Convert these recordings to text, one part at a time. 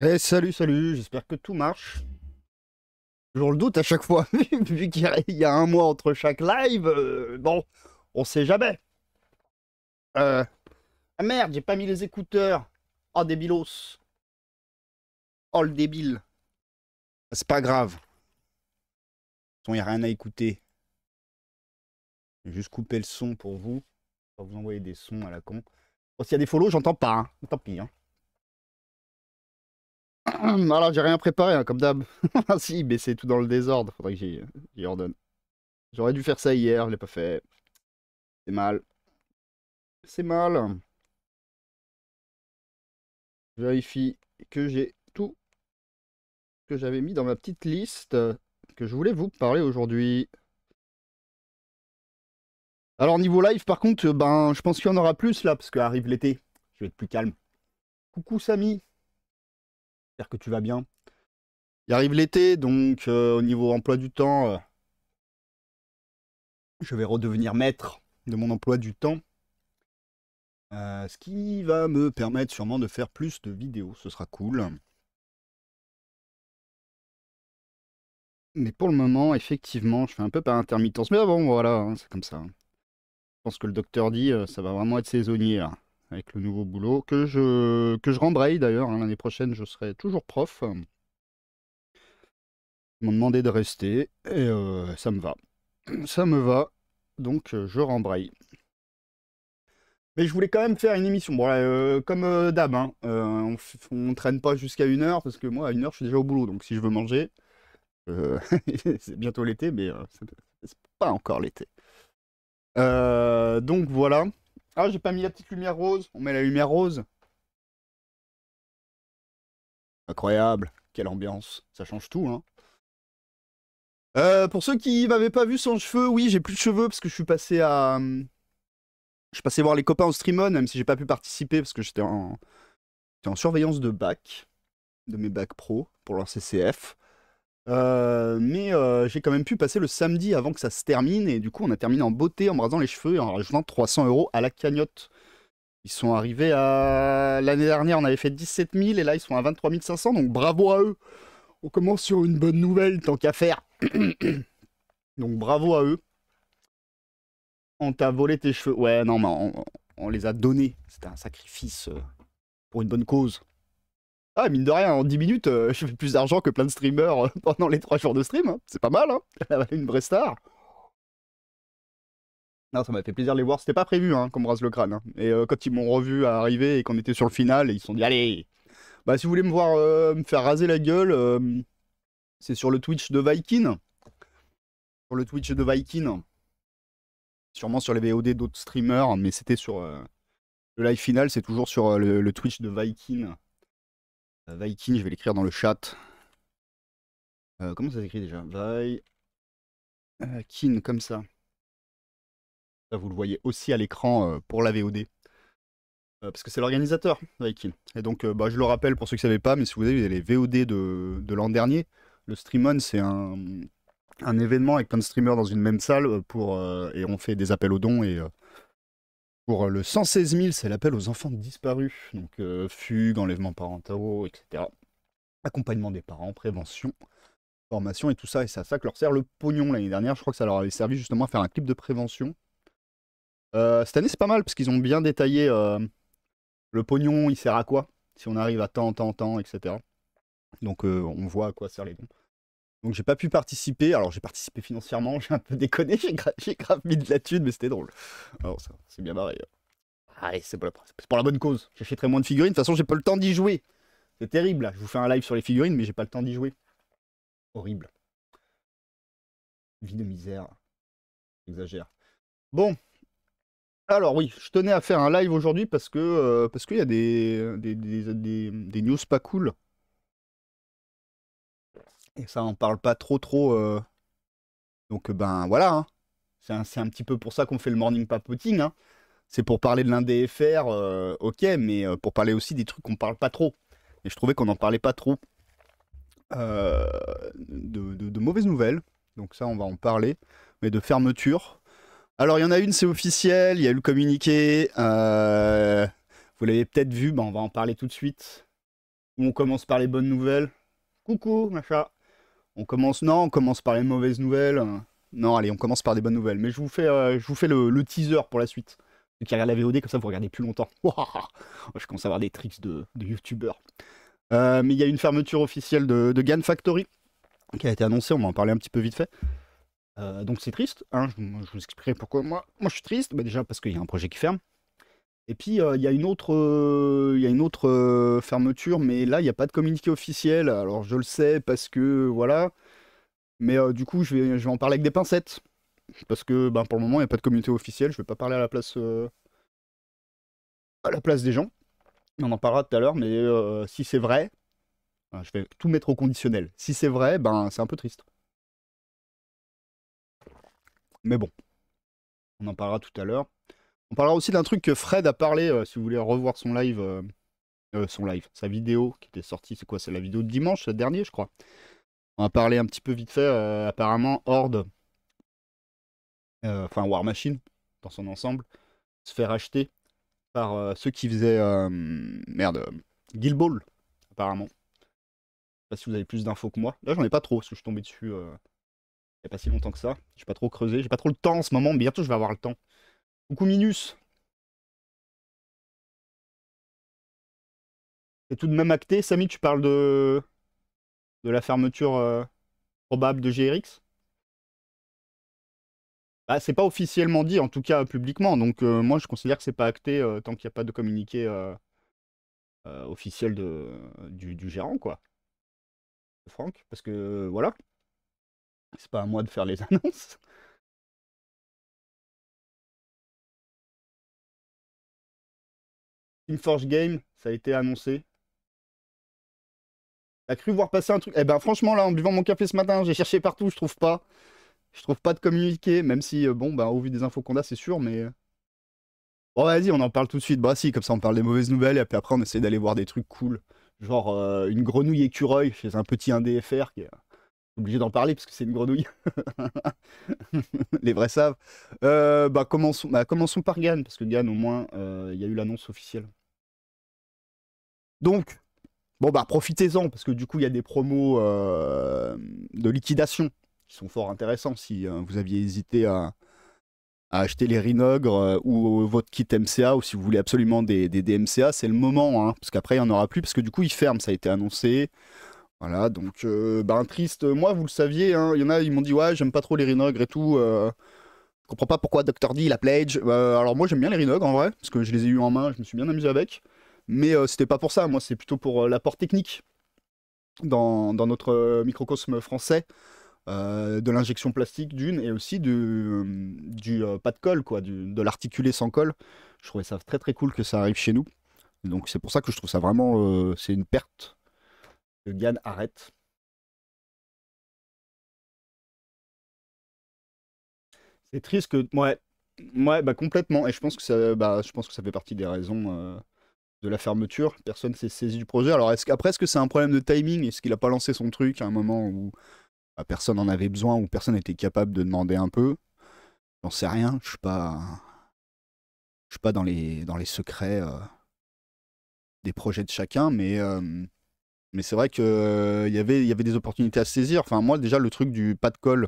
Eh salut, salut, j'espère que tout marche. Toujours le doute à chaque fois, vu qu'il y a un mois entre chaque live, bon, on sait jamais. Ah merde, j'ai pas mis les écouteurs. Oh débilos. Oh le débile. Ah, c'est pas grave, il n'y a rien à écouter. Je vais juste couper le son pour vous. Pas vous envoyer des sons à la con. Bon, s'il y a des follow, j'entends pas, hein. Tant pis. Hein. Voilà, j'ai rien préparé, hein, comme d'hab. Ah si, mais c'est tout dans le désordre, faudrait que j'y ordonne. J'aurais dû faire ça hier, je l'ai pas fait. C'est mal. C'est mal. Je vérifie que j'ai tout que j'avais mis dans ma petite liste que je voulais vous parler aujourd'hui. Alors niveau live par contre, ben je pense qu'il y en aura plus là parce qu'arrive l'été. Je vais être plus calme. Coucou Samy, j'espère que tu vas bien. Il arrive l'été donc au niveau emploi du temps, je vais redevenir maître de mon emploi du temps. Ce qui va me permettre sûrement de faire plus de vidéos, ce sera cool. Mais pour le moment, effectivement, je fais un peu par intermittence. Mais bon, voilà, hein, c'est comme ça. Je pense que le docteur dit, ça va vraiment être saisonnier là, avec le nouveau boulot, que je rembraye d'ailleurs. Hein, l'année prochaine, je serai toujours prof. Ils m'ont demandé de rester et ça me va. Ça me va, donc je rembraye. Mais je voulais quand même faire une émission. Bon, comme d'hab, hein, on traîne pas jusqu'à 1 heure parce que moi, à 1 heure, je suis déjà au boulot. Donc si je veux manger, euh, c'est bientôt l'été, mais c'est pas encore l'été. Donc voilà. Ah, j'ai pas mis la petite lumière rose. On met la lumière rose. Incroyable. Quelle ambiance. Ça change tout, hein. Pour ceux qui m'avaient pas vu sans cheveux, oui, j'ai plus de cheveux parce que je suis passé voir les copains au Streamon, même si j'ai pas pu participer parce que j'étais en surveillance de bac, de mes bacs pro pour leur CCF. Mais j'ai quand même pu passer le samedi avant que ça se termine et du coup on a terminé en beauté en me rasant les cheveux et en rajoutant 300 € à la cagnotte. Ils sont arrivés à... L'année dernière, on avait fait 17 000 et là, ils sont à 23 500, donc bravo à eux. On commence sur une bonne nouvelle, tant qu'à faire. Donc bravo à eux. On t'a volé tes cheveux. Ouais, non, mais on les a donnés. C'était un sacrifice pour une bonne cause. Ah, mine de rien, en 10 minutes, je fais plus d'argent que plein de streamers pendant les 3 jours de stream. Hein. C'est pas mal, hein. Une vraie star. Non, ça m'a fait plaisir de les voir. C'était pas prévu, hein, qu'on me rase le crâne. Hein. Et quand ils m'ont revu arriver et qu'on était sur le final, ils se sont dit, allez, bah, si vous voulez me voir me faire raser la gueule, c'est sur le Twitch de Viking. Sur le Twitch de Viking. Sûrement sur les VOD d'autres streamers, mais c'était sur le live final, c'est toujours sur le Twitch de Viking. Viking, je vais l'écrire dans le chat. Comment ça s'écrit déjà? Viking, comme ça. Ça, vous le voyez aussi à l'écran pour la VOD. Parce que c'est l'organisateur, Viking. Et donc, bah, je le rappelle pour ceux qui ne savaient pas, mais si vous avez les VOD de l'an dernier, le Streamon, c'est un événement avec plein de streamers dans une même salle et on fait des appels aux dons. Et pour le 116 000, c'est l'appel aux enfants disparus. Donc, fugue, enlèvement parentaux, etc. Accompagnement des parents, prévention, formation et tout ça. Et c'est à ça que leur sert le pognon l'année dernière. Je crois que ça leur avait servi justement à faire un clip de prévention. Cette année, c'est pas mal parce qu'ils ont bien détaillé le pognon, il sert à quoi si on arrive à tant, etc. Donc on voit à quoi servent les dons. Donc j'ai pas pu participer. Alors j'ai participé financièrement, j'ai un peu déconné, j'ai grave mis de la thune, mais c'était drôle. Alors ça, c'est bien barré. Ah, c'est pour la bonne cause. J'achèterai moins de figurines. De toute façon, j'ai pas le temps d'y jouer. C'est terrible. Là. Je vous fais un live sur les figurines, mais j'ai pas le temps d'y jouer. Horrible. Vie de misère. J'exagère. Bon, alors oui, je tenais à faire un live aujourd'hui parce qu'il y a des news pas cool. Et ça, on parle pas trop. Donc ben voilà. Hein. C'est un petit peu pour ça qu'on fait le morning papoting. Hein. C'est pour parler de l'indé FR, ok, mais pour parler aussi des trucs qu'on parle pas trop. Et je trouvais qu'on n'en parlait pas trop. Euh, de mauvaises nouvelles. Donc ça, on va en parler. Mais de fermeture. Alors, il y en a une, c'est officiel. Il y a eu le communiqué. Vous l'avez peut-être vu. Ben, on va en parler tout de suite. Ou on commence par les bonnes nouvelles. Coucou, machin. Non, on commence par les mauvaises nouvelles. Non, allez, on commence par des bonnes nouvelles. Mais je vous fais le teaser pour la suite. Ceux qui regardent la VOD, comme ça vous regardez plus longtemps. Ouah, je commence à avoir des tricks de youtubeurs. Mais il y a une fermeture officielle de GAN Factory qui a été annoncée, on va en parler un petit peu vite fait. Donc c'est triste, hein, je vous expliquerai pourquoi moi je suis triste. Bah, déjà parce qu'il y a un projet qui ferme. Et puis il y a il y a une autre fermeture, mais là il n'y a pas de communiqué officiel. Alors je le sais parce que voilà, mais du coup je vais en parler avec des pincettes. Parce que ben, pour le moment il n'y a pas de communiqué officiel, je vais pas parler à la place des gens. On en parlera tout à l'heure, mais si c'est vrai, je vais tout mettre au conditionnel. Si c'est vrai, ben c'est un peu triste. Mais bon, on en parlera tout à l'heure. On parlera aussi d'un truc que Fred a parlé, si vous voulez revoir son live, sa vidéo qui était sortie, c'est quoi? C'est la vidéo de dimanche dernier, je crois. On va parler un petit peu vite fait, apparemment, Horde, enfin War Machine, dans son ensemble, se fait racheter par ceux qui faisaient, merde, Guild Ball, apparemment. Je sais pas si vous avez plus d'infos que moi. Là, j'en ai pas trop, parce que je suis tombé dessus il y a pas si longtemps que ça. J'ai pas trop creusé, j'ai pas trop le temps en ce moment, mais bientôt je vais avoir le temps. Coucou Minus, c'est tout de même acté. Samy, tu parles de la fermeture probable de GRX? Bah, c'est pas officiellement dit, en tout cas publiquement. Donc moi, je considère que c'est pas acté tant qu'il n'y a pas de communiqué officiel du gérant, quoi, de Franck. Parce que voilà, c'est pas à moi de faire les annonces. Teamforge Game, ça a été annoncé. T'as cru voir passer un truc? Eh ben franchement, là, en buvant mon café ce matin, j'ai cherché partout, je trouve pas. Je trouve pas de communiqué, même si, bon, bah, au vu des infos qu'on a, c'est sûr, mais. Bon, vas-y, on en parle tout de suite. Bah, si, comme ça, on parle des mauvaises nouvelles, et puis après, on essaie d'aller voir des trucs cool. Genre une grenouille écureuil chez un petit indé-FR qui est obligé d'en parler parce que c'est une grenouille. Les vrais savent. Commençons par Gann, parce que Gann, au moins, il y a eu l'annonce officielle. Donc, bon, bah, profitez-en, parce que du coup, il y a des promos de liquidation qui sont fort intéressants si vous aviez hésité à acheter les Rhinogres ou votre kit MCA, ou si vous voulez absolument des DMCA, c'est le moment, hein, parce qu'après, il n'y en aura plus, parce que du coup, ils ferment, ça a été annoncé. Voilà, donc, un triste. Moi, vous le saviez, hein, il y en a, ils m'ont dit, ouais, j'aime pas trop les Rhinogres et tout. Je comprends pas pourquoi Dr. D, il a pledge. Alors, moi, j'aime bien les Rhinogres en vrai, parce que je les ai eu en main, je me suis bien amusé avec. Mais c'était pas pour ça, moi, c'est plutôt pour l'apport technique dans notre microcosme français. De l'injection plastique d'une et aussi du pas de colle, quoi, de l'articulé sans colle. Je trouvais ça très très cool que ça arrive chez nous. Donc c'est pour ça que je trouve ça vraiment, c'est une perte que Gann arrête. C'est triste que, ouais, bah complètement. Et je pense que je pense que ça fait partie des raisons de la fermeture. Personne s'est saisi du projet. Alors est-ce que c'est un problème de timing? Est-ce qu'il a pas lancé son truc à un moment où bah, personne en avait besoin, où personne n'était capable de demander un peu? J'en sais rien. Je suis pas dans les secrets des projets de chacun, mais c'est vrai que il y avait des opportunités à saisir. Enfin, moi, déjà, le truc du pas de colle,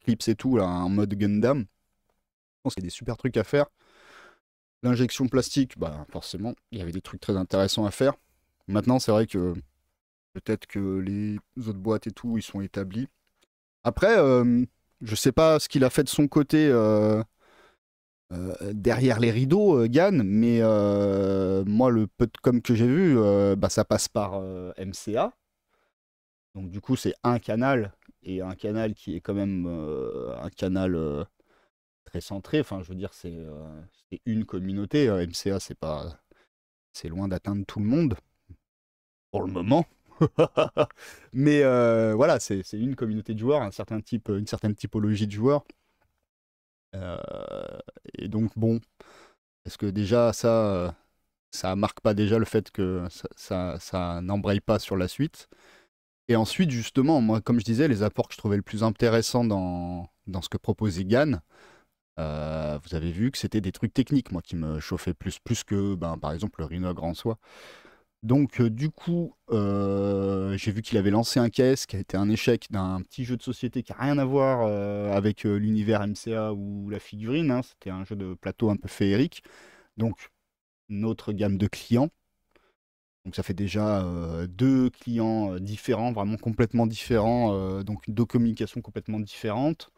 clips et tout, là, en mode Gundam, je pense qu'il y a des super trucs à faire. L'injection plastique, bah, forcément, il y avait des trucs très intéressants à faire. Maintenant, c'est vrai que peut-être que les autres boîtes et tout, ils sont établis. Après, je sais pas ce qu'il a fait de son côté derrière les rideaux, Gann, mais moi, le peu de com que j'ai vu, bah, ça passe par MCA. Donc du coup, c'est un canal, et un canal qui est quand même un canal très centré. Enfin, je veux dire, c'est une communauté. MCA, c'est loin d'atteindre tout le monde, pour le moment. Mais voilà, c'est une communauté de joueurs, un certain type, une certaine typologie de joueurs. Euh, et donc, bon, est-ce que déjà ça marque pas déjà le fait que ça n'embraye pas sur la suite? Et ensuite, justement, moi, comme je disais, les apports que je trouvais le plus intéressants dans ce que proposait Gann, vous avez vu que c'était des trucs techniques, moi, qui me chauffaient plus que, ben, par exemple, le Rhinogre en soi. Donc, du coup, j'ai vu qu'il avait lancé un caisse qui a été un échec d'un petit jeu de société qui a rien à voir avec l'univers MCA ou la figurine, hein. C'était un jeu de plateau un peu féerique. Donc, une autre gamme de clients. Donc, ça fait déjà deux clients différents, vraiment complètement différents. Donc, deux communications complètement différentes.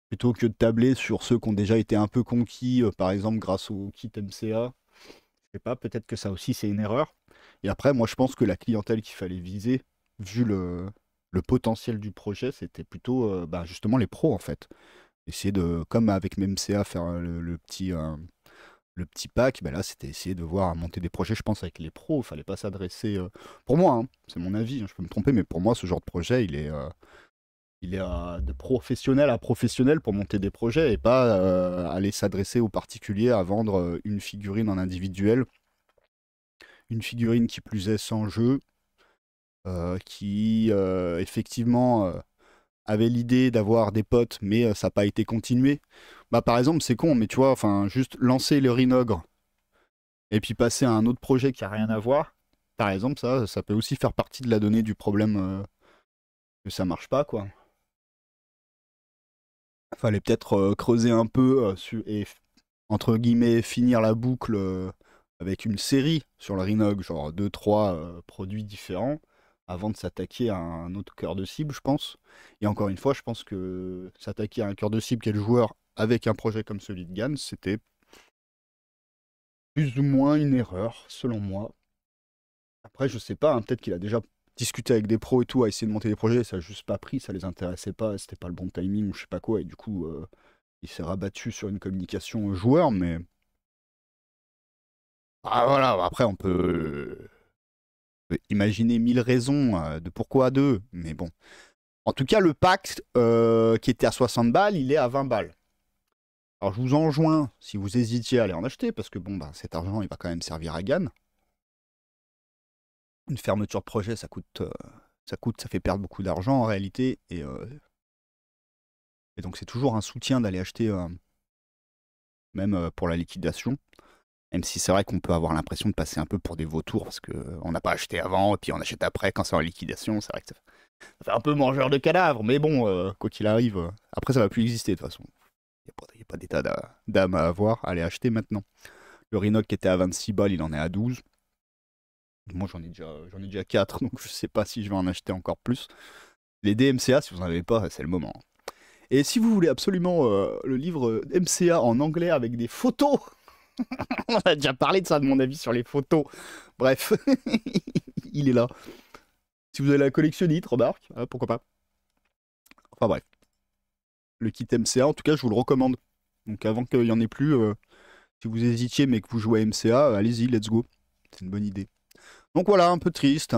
Plutôt que de tabler sur ceux qui ont déjà été un peu conquis, par exemple grâce au kit MCA. Je sais pas, peut-être que ça aussi c'est une erreur. Et après, moi je pense que la clientèle qu'il fallait viser, vu le potentiel du projet, c'était plutôt bah, justement les pros en fait. Essayer de, comme avec MCA, faire le petit pack, bah là c'était essayer de voir monter des projets, je pense, avec les pros. Il fallait pas s'adresser. Pour moi, hein, c'est mon avis, hein, je peux me tromper, mais pour moi, ce genre de projet, il est de professionnel à professionnel pour monter des projets et pas aller s'adresser aux particuliers à vendre une figurine en individuel, une figurine qui plus est sans jeu, qui effectivement avait l'idée d'avoir des potes, mais ça n'a pas été continué. Bah par exemple, c'est con, mais tu vois, enfin juste lancer le Rhinogre et puis passer à un autre projet qui a rien à voir. Par exemple, ça peut aussi faire partie de la donnée du problème que ça marche pas, quoi. Fallait peut-être creuser un peu et entre guillemets finir la boucle avec une série sur le Rhinog, genre deux trois produits différents, avant de s'attaquer à un autre cœur de cible, je pense. Et encore une fois, je pense que s'attaquer à un cœur de cible qui est le joueur avec un projet comme celui de Gann, c'était plus ou moins une erreur, selon moi. Après, je sais pas, hein, peut-être qu'il a déjà discuté avec des pros et tout, à essayer de monter des projets, ça a juste pas pris, ça les intéressait pas, c'était pas le bon timing ou je sais pas quoi, et du coup, il s'est rabattu sur une communication joueur, mais ah voilà, après on peut imaginer mille raisons de pourquoi deux, mais bon. En tout cas, le pack qui était à 60 balles, il est à 20 balles. Alors je vous enjoins, si vous hésitiez à aller en acheter, parce que bon, bah, cet argent, il va quand même servir à Gann. Une fermeture de projet, ça fait perdre beaucoup d'argent en réalité, et donc c'est toujours un soutien d'aller acheter, même pour la liquidation. Même si c'est vrai qu'on peut avoir l'impression de passer un peu pour des vautours parce qu'on n'a pas acheté avant et puis on achète après quand c'est en liquidation. C'est vrai que ça fait un peu mangeur de cadavres, mais bon, quoi qu'il arrive, après ça va plus exister de toute façon. Il n'y a pas d'état d'âme à avoir, à aller acheter maintenant. Le Rhinoc qui était à 26 balles, il en est à 12. Moi j'en ai déjà 4, donc je sais pas si je vais en acheter encore plus. Les DMCA, si vous n'en avez pas, c'est le moment. Et si vous voulez absolument le livre MCA en anglais avec des photos, on a déjà parlé de ça, de mon avis sur les photos. Bref, il est là. Si vous avez la collectionnite, remarque, pourquoi pas. Enfin bref, le kit MCA, en tout cas, je vous le recommande. Donc avant qu'il y en ait plus, si vous hésitiez mais que vous jouez à MCA, allez-y, let's go. C'est une bonne idée. Donc voilà, un peu triste.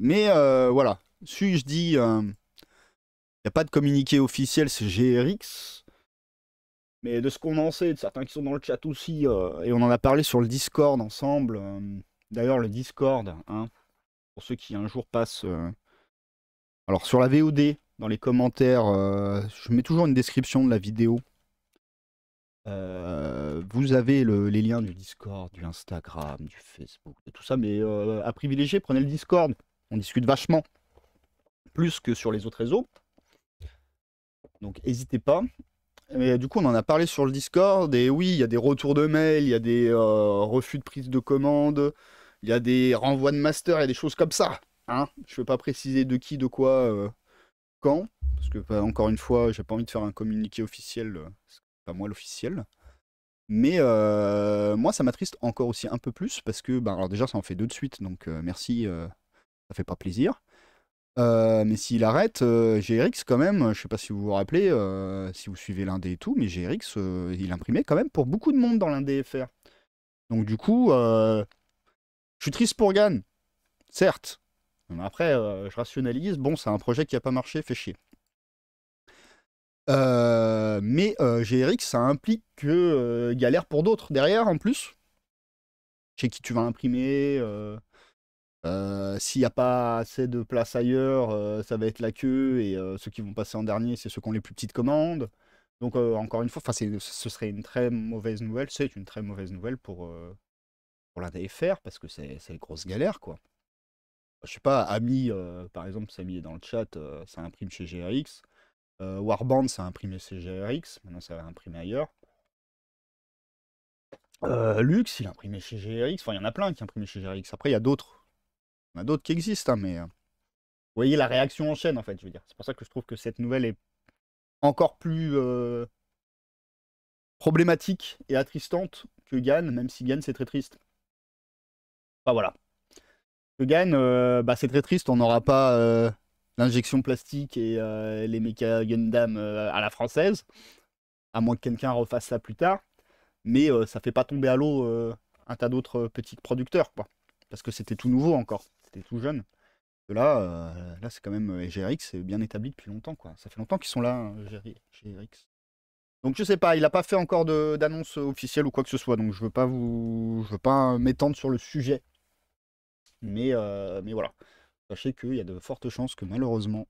Mais voilà, si je dis, il n'y a pas de communiqué officiel, c'est GRX. Mais de ce qu'on en sait, de certains qui sont dans le chat aussi, et on en a parlé sur le Discord ensemble. D'ailleurs, le Discord, hein, pour ceux qui un jour passent. Alors sur la VOD, dans les commentaires, je mets toujours une description de la vidéo. Vous avez les liens du Discord, du Instagram, du Facebook, de tout ça, mais à privilégier, prenez le Discord. On discute vachement, plus que sur les autres réseaux. Donc n'hésitez pas. Mais du coup, on en a parlé sur le Discord, et oui, il y a des retours de mails, il y a des refus de prise de commande, il y a des renvois de master, il y a des choses comme ça. Hein, je ne vais pas préciser de qui, de quoi, quand, parce que, bah, encore une fois, j'ai pas envie de faire un communiqué officiel, c'est pas moi l'officiel. Mais moi, ça m'attriste encore aussi un peu plus, parce que, bah, alors déjà, ça en fait deux de suite, donc merci, ça fait pas plaisir. Mais s'il arrête, GRX quand même, je sais pas si vous vous rappelez, si vous suivez l'indé et tout, mais GRX, il imprimait quand même pour beaucoup de monde dans l'indé FR. Donc du coup, je suis triste pour Gann, certes. Mais après, je rationalise, bon, c'est un projet qui a pas marché, fait chier. Mais GRX, ça implique que galère pour d'autres derrière, en plus. Chez qui tu vas imprimer, s'il n'y a pas assez de place ailleurs, ça va être la queue et ceux qui vont passer en dernier, c'est ceux qui ont les plus petites commandes. Donc encore une fois, ce serait une très mauvaise nouvelle. C'est une très mauvaise nouvelle pour la DFR, parce que c'est une grosse galère, quoi. Je sais pas, Ami, par exemple, Samy est dans le chat, ça imprime chez GRX. Warband, ça a imprimé chez GRX, maintenant ça va imprimer ailleurs. Lux, il a imprimé chez GRX, enfin il y en a plein qui impriment chez GRX. Après, il y a d'autres. Il y en a d'autres qui existent, hein, mais vous voyez la réaction en chaîne, en fait, je veux dire. C'est pour ça que je trouve que cette nouvelle est encore plus problématique et attristante que Gann, même si Gann c'est très triste. Enfin voilà. Que Gann, bah, c'est très triste, on n'aura pas l'injection plastique et les méca Gundam à la française, à moins que quelqu'un refasse ça plus tard. Mais ça fait pas tomber à l'eau un tas d'autres petits producteurs, quoi. Parce que c'était tout nouveau encore, c'était tout jeune. Et là c'est quand même GRX, c'est bien établi depuis longtemps, quoi. Ça fait longtemps qu'ils sont là, hein, GRX. Donc je sais pas, il a pas fait encore d'annonce officielle ou quoi que ce soit, donc je veux pas m'étendre sur le sujet. Mais voilà, sachez qu'il y a de fortes chances que malheureusement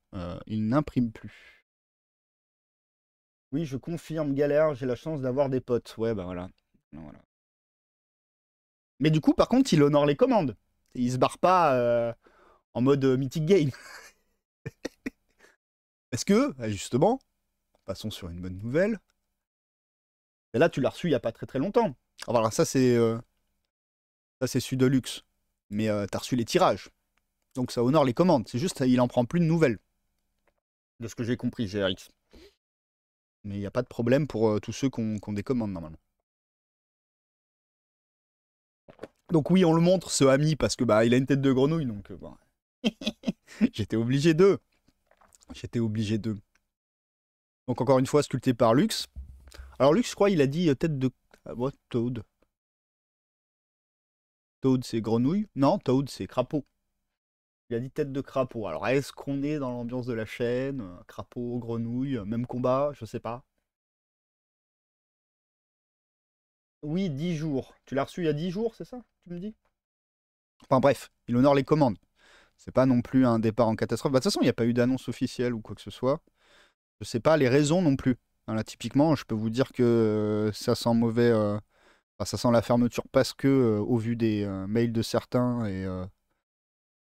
il n'imprime plus. Oui, je confirme, galère, j'ai la chance d'avoir des potes. Ouais, bah voilà. Voilà. Mais du coup, par contre, il honore les commandes. Il se barre pas en mode Mythic Game. Parce que, justement, passons sur une bonne nouvelle. Et là, tu l'as reçu il y a pas très très longtemps. Ah, voilà, ça c'est Sudolux. Mais t'as reçu les tirages. Donc ça honore les commandes. C'est juste, il en prend plus de nouvelles. De ce que j'ai compris, GRX. Mais il n'y a pas de problème pour tous ceux qui ont des commandes, normalement. Donc oui, on le montre, ce ami, parce que bah il a une tête de grenouille, donc bon. J'étais obligé d'eux. J'étais obligé d'eux. Donc encore une fois, sculpté par Lux. Alors Lux, je crois, il a dit tête de... What? Toad. Toad, c'est grenouille? Non, Toad, c'est crapaud. Il a dit tête de crapaud. Alors est-ce qu'on est dans l'ambiance de la chaîne? Crapaud, grenouille, même combat, je sais pas. Oui, 10 jours. Tu l'as reçu il y a 10 jours, c'est ça? Tu me dis? Enfin bref, il honore les commandes. C'est pas non plus un départ en catastrophe. Bah, de toute façon, il n'y a pas eu d'annonce officielle ou quoi que ce soit. Je sais pas les raisons non plus. Hein, là, typiquement, je peux vous dire que ça sent mauvais. Enfin, ça sent la fermeture parce que, au vu des mails de certains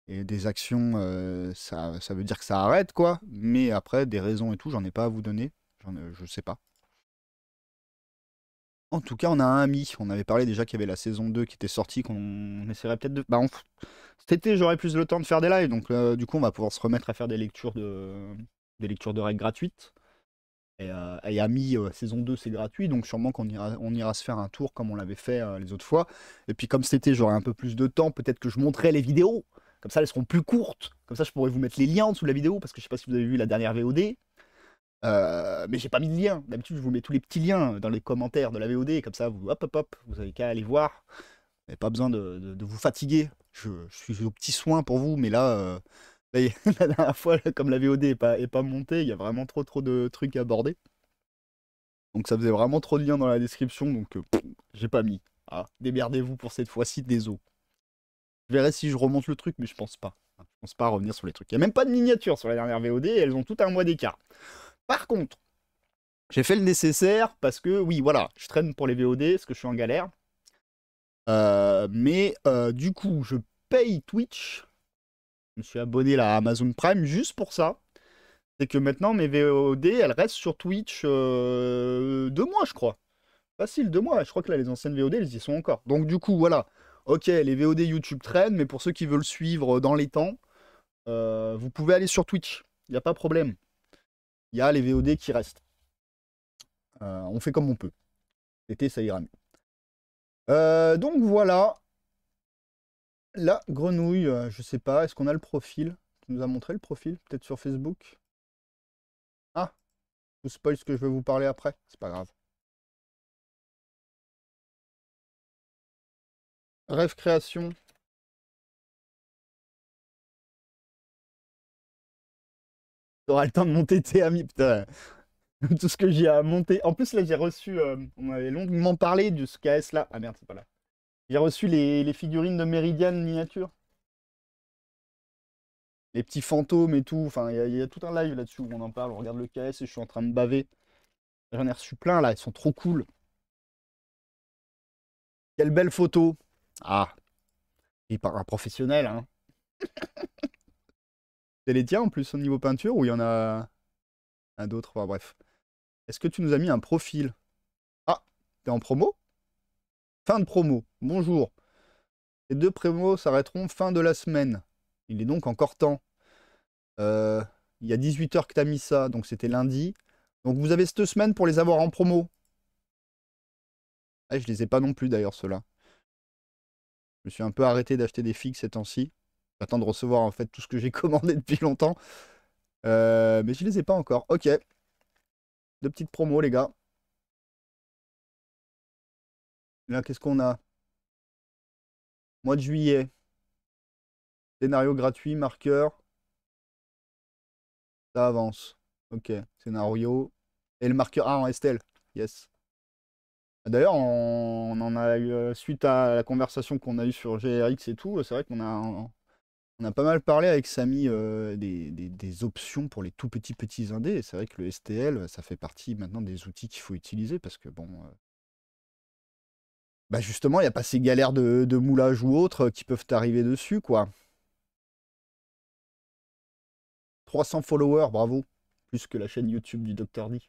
et des actions, ça veut dire que ça arrête, quoi. Mais après, des raisons et tout, j'en ai pas à vous donner. Je sais pas. En tout cas, on a un ami. On avait parlé déjà qu'il y avait la saison 2 qui était sortie, qu'on essaierait peut-être de. Bah, cet été, j'aurai plus le temps de faire des lives, donc du coup, on va pouvoir se remettre à faire des lectures de règles gratuites. Et Ami, saison 2, c'est gratuit, donc sûrement qu'on ira se faire un tour comme on l'avait fait les autres fois. Et puis, comme cet été, j'aurai un peu plus de temps, peut-être que je monterai les vidéos. Comme ça, elles seront plus courtes. Comme ça, je pourrais vous mettre les liens en dessous de la vidéo, parce que je sais pas si vous avez vu la dernière VOD. Mais j'ai pas mis de lien. D'habitude, je vous mets tous les petits liens dans les commentaires de la VOD, comme ça, vous hop hop hop, vous avez qu'à aller voir. Vous n'avez pas besoin de vous fatiguer. Je suis aux petits soins pour vous, mais là, la dernière fois, là, comme la VOD est pas montée, il y a vraiment trop de trucs à aborder. Donc ça faisait vraiment trop de liens dans la description, donc j'ai pas mis. Ah, démerdez-vous pour cette fois-ci, désolé. Je verrai si je remonte le truc, mais je pense pas. Je pense pas revenir sur les trucs. Il n'y a même pas de miniature sur la dernière VOD, et elles ont tout un mois d'écart. Par contre, j'ai fait le nécessaire parce que, oui, voilà, je traîne pour les VOD parce que je suis en galère. Mais du coup, je paye Twitch. Je me suis abonné là, à Amazon Prime juste pour ça. C'est que maintenant, mes VOD, elles restent sur Twitch 2 mois, je crois. Facile, 2 mois. Je crois que là, les anciennes VOD, elles y sont encore. Donc du coup, voilà. Ok, les VOD YouTube traînent, mais pour ceux qui veulent suivre dans les temps, vous pouvez aller sur Twitch. Il n'y a pas de problème. Il y a les VOD qui restent. On fait comme on peut. L'été, ça ira mieux. Donc voilà. La grenouille, je sais pas, est-ce qu'on a le profil? Tu nous as montré le profil, peut-être sur Facebook? Ah, je vous spoil ce que je vais vous parler après, c'est pas grave. Rêve création. T'auras le temps de monter tes amis, putain. Tout ce que j'ai à monter. En plus, là, j'ai reçu, on avait longuement parlé de ce KS là. Ah merde, c'est pas là. J'ai reçu les figurines de Meridian miniature. Les petits fantômes et tout. Enfin, il y a tout un live là-dessus où on en parle. On regarde le KS et je suis en train de baver. J'en ai reçu plein là, ils sont trop cool. Quelle belle photo. Ah, il par un professionnel, hein. C'est les tiens en plus au niveau peinture ou il y en a un d'autre? Enfin, bref. Est-ce que tu nous as mis un profil? Ah, t'es en promo? Fin de promo. Bonjour. Les 2 promos s'arrêteront fin de la semaine. Il est donc encore temps. Euh, il y a 18 heures que t'as mis ça, donc c'était lundi. Donc vous avez cette semaine pour les avoir en promo. Ah, je les ai pas non plus d'ailleurs ceux-là. Je me suis un peu arrêté d'acheter des figues ces temps-ci. J'attends de recevoir en fait tout ce que j'ai commandé depuis longtemps. Mais je les ai pas encore. Ok. 2 petites promos les gars. Là, qu'est-ce qu'on a? Mois de juillet. Scénario gratuit, marqueur. Ça avance. Ok. Scénario. Et le marqueur. Ah, en Estelle. Yes. D'ailleurs, on en a eu, suite à la conversation qu'on a eue sur GRX et tout, c'est vrai on a pas mal parlé avec Samy des options pour les tout petits indés. Et c'est vrai que le STL, ça fait partie maintenant des outils qu'il faut utiliser parce que bon, bah justement, il n'y a pas ces galères de moulage ou autres qui peuvent t'arriver dessus, quoi. 300 followers, bravo. Plus que la chaîne YouTube du Dr. D.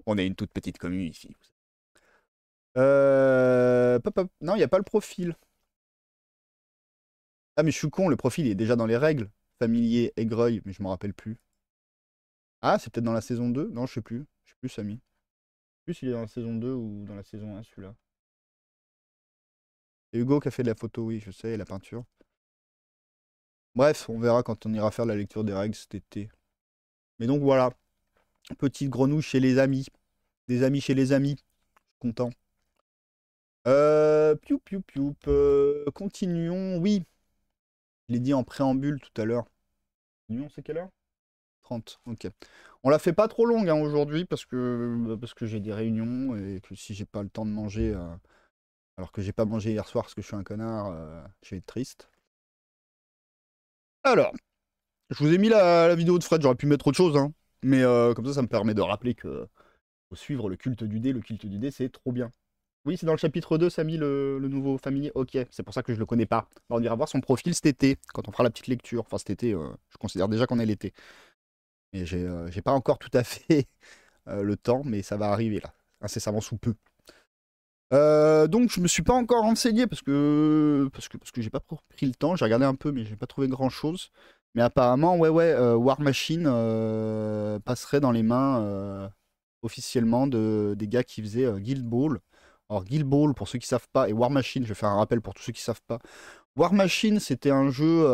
On est une toute petite commune ici. Non, il n'y a pas le profil. Ah, mais je suis con, le profil il est déjà dans les règles. Familier, aigreuil, mais je m'en rappelle plus. Ah, c'est peut-être dans la saison 2. Non, je sais plus. Je sais plus, Samy. Je sais plus s'il est dans la saison 2 ou dans la saison 1, celui-là. C'est Hugo qui a fait de la photo, oui, je sais, et la peinture. Bref, on verra quand on ira faire la lecture des règles cet été. Mais donc voilà, petite grenouille chez les amis. Des amis chez les amis. Content. Piou piou piou. Continuons. Oui, je l'ai dit en préambule tout à l'heure. Continuons, c'est quelle heure? 30, ok. On la fait pas trop longue hein, aujourd'hui parce que j'ai des réunions et que si j'ai pas le temps de manger, alors que j'ai pas mangé hier soir parce que je suis un connard, je vais être triste. Alors, je vous ai mis la vidéo de Fred, j'aurais pu mettre autre chose, hein, mais comme ça me permet de rappeler que faut suivre le culte du dé. Le culte du dé, c'est trop bien. Oui, c'est dans le chapitre 2, Samy, le nouveau familier. Ok, c'est pour ça que je le connais pas. Bah, on ira voir son profil cet été, quand on fera la petite lecture. Enfin, cet été, je considère déjà qu'on est l'été. Et j'ai pas encore tout à fait le temps, mais ça va arriver là, incessamment sous peu. Donc je me suis pas encore renseigné parce que j'ai pas pris le temps. J'ai regardé un peu, mais j'ai pas trouvé grand chose. Mais apparemment, War Machine passerait dans les mains officiellement des gars qui faisaient Guild Ball. Alors Guild Ball, pour ceux qui savent pas, et War Machine, je vais faire un rappel pour tous ceux qui savent pas. War Machine, c'était un jeu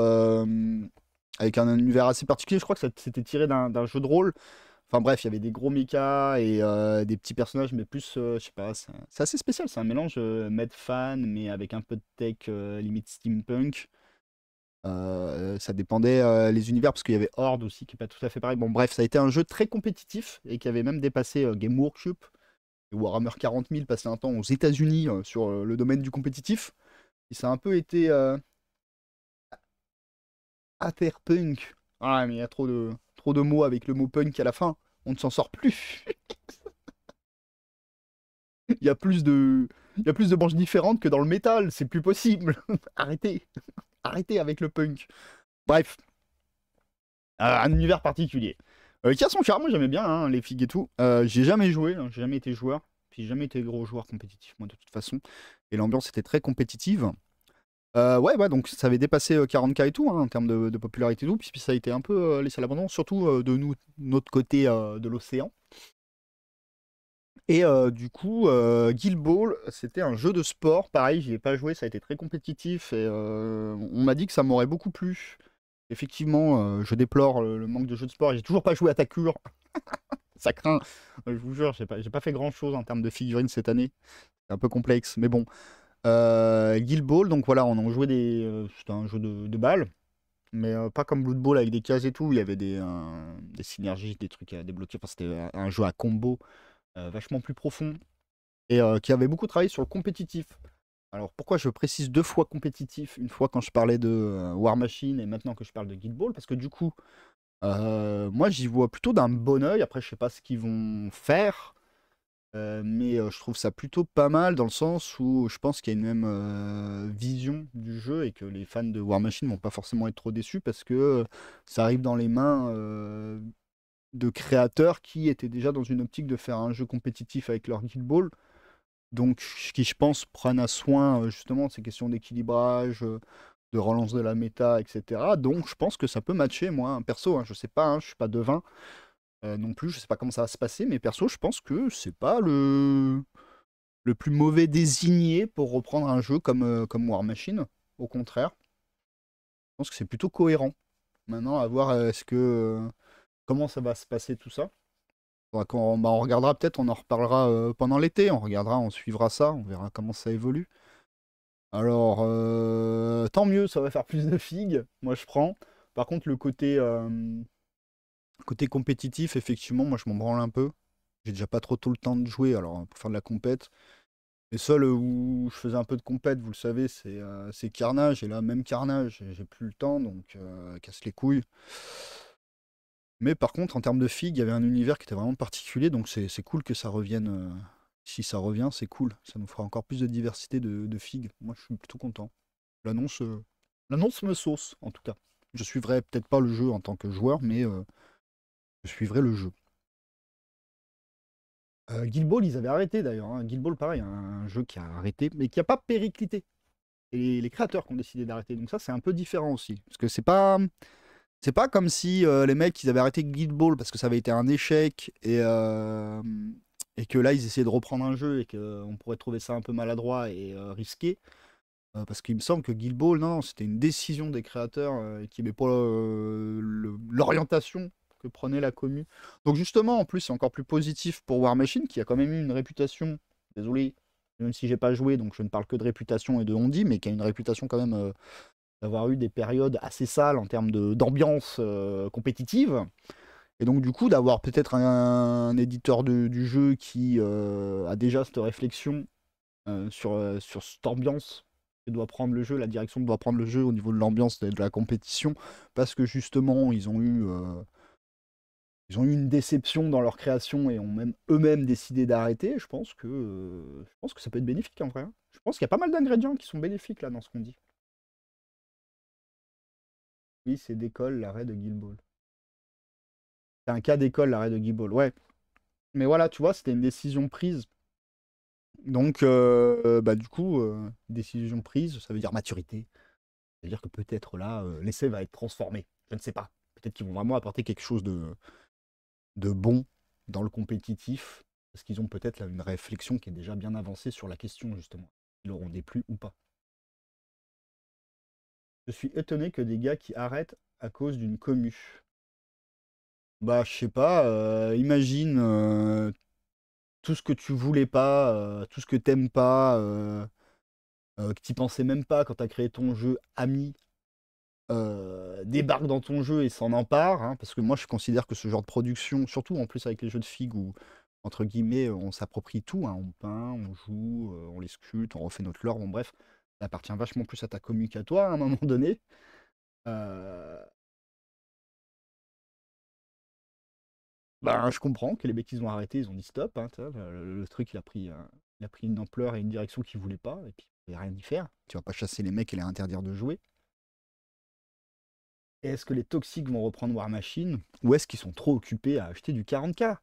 avec un univers assez particulier. Je crois que c'était tiré d'un jeu de rôle. Enfin bref, il y avait des gros mechas et des petits personnages, mais plus, je sais pas, c'est assez spécial. C'est un mélange Medfan, mais avec un peu de tech, limite steampunk. Ça dépendait les univers, parce qu'il y avait Horde aussi, qui est pas tout à fait pareil. Bon bref, ça a été un jeu très compétitif et qui avait même dépassé Game Workshop. Et Warhammer 40 000 passait un temps aux États-Unis sur le domaine du compétitif. Et ça a un peu été Aetherpunk. Ah, mais il y a trop de mots avec le mot punk à la fin. On ne s'en sort plus. Il y a plus de, il y a plus de branches différentes que dans le métal. C'est plus possible. Arrêtez. Arrêtez avec le punk. Bref, un univers particulier. Qui a son charme, moi j'aimais bien hein, les figues et tout. J'ai jamais joué, hein, j'ai jamais été joueur. Puis j'ai jamais été gros joueur compétitif, moi de toute façon. Et l'ambiance était très compétitive. Ouais, donc ça avait dépassé 40K et tout, hein, en termes de popularité et tout, puis ça a été un peu laissé à l'abandon, surtout de nous, notre côté de l'océan. Et du coup, Guild Ball, c'était un jeu de sport, pareil, j'y ai pas joué, ça a été très compétitif, et on m'a dit que ça m'aurait beaucoup plu. Effectivement, je déplore le manque de jeux de sport, et j'ai toujours pas joué à Takure, ça craint, je vous jure, j'ai pas fait grand chose en termes de figurines cette année, c'est un peu complexe, mais bon. Guild Ball, donc voilà, on en jouait c'était un jeu de balles, mais pas comme Blood Bowl avec des cases et tout, il y avait des synergies, des trucs à débloquer, enfin, c'était un jeu à combo vachement plus profond et qui avait beaucoup travaillé sur le compétitif. Alors pourquoi je précise 2 fois compétitif, une fois quand je parlais de War Machine et maintenant que je parle de Guild Ball, parce que du coup, moi j'y vois plutôt d'un bon oeil, après je sais pas ce qu'ils vont faire, Mais je trouve ça plutôt pas mal dans le sens où je pense qu'il y a une même vision du jeu et que les fans de War Machine vont pas forcément être trop déçus parce que ça arrive dans les mains de créateurs qui étaient déjà dans une optique de faire un jeu compétitif avec leur Guild Ball. Donc, qui, je pense, prennent à soin justement de ces questions d'équilibrage, de relance de la méta, etc. Donc, je pense que ça peut matcher, moi, perso, hein, je sais pas, hein, je suis pas devin non plus, je sais pas comment ça va se passer, mais perso, je pense que c'est pas le plus mauvais désigné pour reprendre un jeu comme War Machine. Au contraire, je pense que c'est plutôt cohérent. Maintenant, à voir comment ça va se passer tout ça. On regardera peut-être, on en reparlera pendant l'été, on regardera, on suivra ça, on verra comment ça évolue. Alors, tant mieux, ça va faire plus de figues, moi je prends. Par contre, le côté compétitif, effectivement, moi je m'en branle un peu. J'ai déjà pas trop le temps de jouer, alors pour faire de la compète. Les seuls où je faisais un peu de compète, vous le savez, c'est Carnage. Et là, même Carnage, j'ai plus le temps, donc casse les couilles. Mais par contre, en termes de figues, il y avait un univers qui était vraiment particulier, donc c'est cool que ça revienne. Si ça revient, c'est cool. Ça nous fera encore plus de diversité de figues. Moi, je suis plutôt content. L'annonce l'annonce me sauce, en tout cas. Je suivrai peut-être pas le jeu en tant que joueur, mais je suivrai le jeu. Guild Ball, ils avaient arrêté d'ailleurs, hein. Guild Ball, pareil, un jeu qui a arrêté, mais qui a pas périclité. Et les créateurs qui ont décidé d'arrêter. Donc ça, c'est un peu différent aussi. Parce que c'est pas comme si les mecs, ils avaient arrêté Guild Ball parce que ça avait été un échec et que là, ils essayaient de reprendre un jeu et qu'on pourrait trouver ça un peu maladroit et risqué. Parce qu'il me semble que Guild Ball, non, c'était une décision des créateurs qui n'aimait pas l'orientation que prenait la commu. Donc justement, en plus, c'est encore plus positif pour War Machine, qui a quand même eu une réputation, désolé, même si j'ai pas joué, donc je ne parle que de réputation et de on-dit, mais qui a une réputation quand même d'avoir eu des périodes assez sales en termes d'ambiance compétitive. Et donc du coup, d'avoir peut-être un éditeur du jeu qui a déjà cette réflexion sur cette ambiance que doit prendre le jeu, la direction que doit prendre le jeu au niveau de l'ambiance de la compétition, parce que justement, ils ont eu une déception dans leur création et ont même eux-mêmes décidé d'arrêter. Je pense que ça peut être bénéfique en vrai, hein. Je pense qu'il y a pas mal d'ingrédients qui sont bénéfiques là dans ce qu'on dit. Oui, c'est d'école l'arrêt de Guild Ball. C'est un cas d'école l'arrêt de Guild Ball, ouais. Mais voilà, tu vois, c'était une décision prise. Donc, bah, du coup, décision prise, ça veut dire maturité. C'est-à-dire que peut-être là, l'essai va être transformé. Je ne sais pas. Peut-être qu'ils vont vraiment apporter quelque chose de bon dans le compétitif. Parce qu'ils ont peut-être là une réflexion qui est déjà bien avancée sur la question, justement. Ils auront des plus ou pas. Je suis étonné que des gars qui arrêtent à cause d'une commu. Bah, je sais pas, imagine tout ce que tu voulais pas, tout ce que t'aimes pas, que tu pensais même pas quand tu as créé ton jeu Ami, débarque dans ton jeu et s'en empare, hein, parce que moi je considère que ce genre de production, surtout en plus avec les jeux de figues où, entre guillemets, on s'approprie tout, hein, on peint, on joue, on les sculpte, on refait notre lore, bon bref, ça appartient vachement plus à ta commu qu'à toi à un moment donné. Euh, Ben, je comprends que les mecs ils ont arrêté, ils ont dit stop, hein, tu vois, le truc il a pris une ampleur et une direction qu'ils voulaient pas, et puis il n'y a rien y faire. Tu vas pas chasser les mecs et les interdire de jouer. Et est-ce que les toxiques vont reprendre War Machine ou est-ce qu'ils sont trop occupés à acheter du 40K?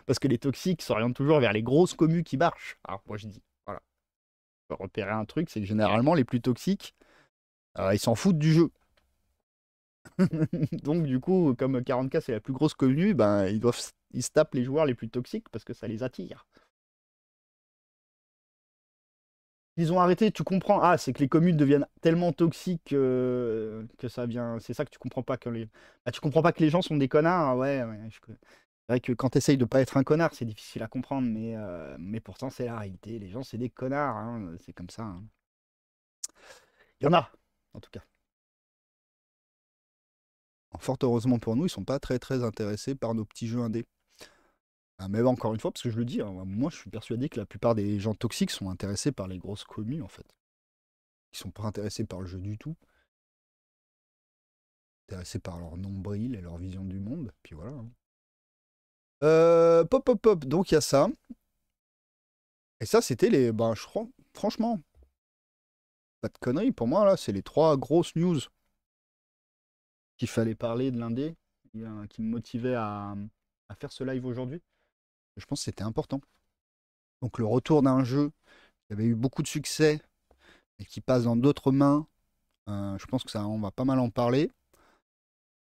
Parce que les toxiques s'orientent toujours vers les grosses communes qui marchent. Alors moi je dis, voilà, faut repérer un truc, c'est que généralement les plus toxiques, ils s'en foutent du jeu. Donc du coup, comme 40K c'est la plus grosse commune, ben ils se tapent les joueurs les plus toxiques parce que ça les attire. Ils ont arrêté, tu comprends. Ah, c'est que les communes deviennent tellement toxiques que ça vient. C'est ça que tu comprends pas que les. Ah, tu comprends pas que les gens sont des connards. Ouais, ouais. C'est vrai que quand tu essayes de pas être un connard, c'est difficile à comprendre, mais pourtant c'est la réalité. Les gens, c'est des connards, hein, c'est comme ça, hein. Il y en a, en tout cas. Fort heureusement pour nous, ils sont pas très très intéressés par nos petits jeux indés. Ah, mais encore une fois, parce que je le dis, hein, moi je suis persuadé que la plupart des gens toxiques sont intéressés par les grosses communes en fait. Ils sont pas intéressés par le jeu du tout, intéressés par leur nombril et leur vision du monde, puis voilà, hein. Pop, pop, pop. Donc il y a ça. Et ça, c'était les. Ben, je crois, franchement, pas de conneries. Pour moi, là, c'est les 3 grosses news qu'il fallait parler de l'indé, qui me motivait à faire ce live aujourd'hui. Je pense que c'était important. Donc le retour d'un jeu qui avait eu beaucoup de succès et qui passe dans d'autres mains, je pense que ça, on va pas mal en parler.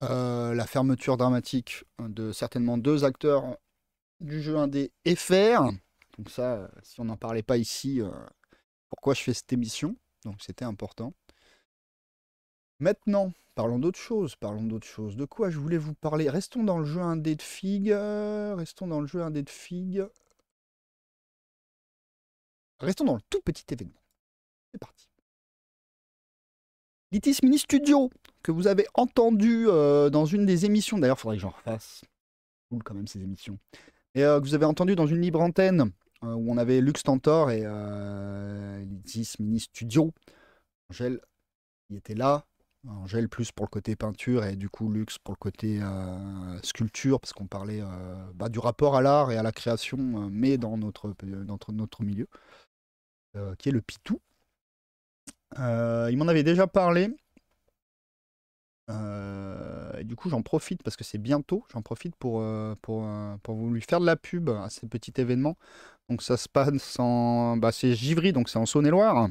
La fermeture dramatique de certainement 2 acteurs du jeu indé FR. Donc ça, si on n'en parlait pas ici, pourquoi je fais cette émission? Donc c'était important. Maintenant, parlons d'autre chose, parlons d'autre chose. De quoi je voulais vous parler? Restons dans le jeu indé de Fig. Restons dans le jeu indé de Fig. Restons dans le tout petit événement. C'est parti. Litis Mini Studio, que vous avez entendu dans une des émissions. D'ailleurs, il faudrait que j'en refasse. Cool quand même ces émissions. Et que vous avez entendu dans une libre antenne où on avait Lux Tantor et Litis Mini Studio. Angèle, il était là. Angèle plus pour le côté peinture et du coup Lux pour le côté sculpture, parce qu'on parlait du rapport à l'art et à la création, mais dans notre milieu, qui est le Pitou. Il m'en avait déjà parlé. Et du coup, j'en profite parce que c'est bientôt. J'en profite pour vous lui faire de la pub à ces petits événements. Donc, ça se passe en. Bah, c'est Givry, donc c'est en Saône-et-Loire.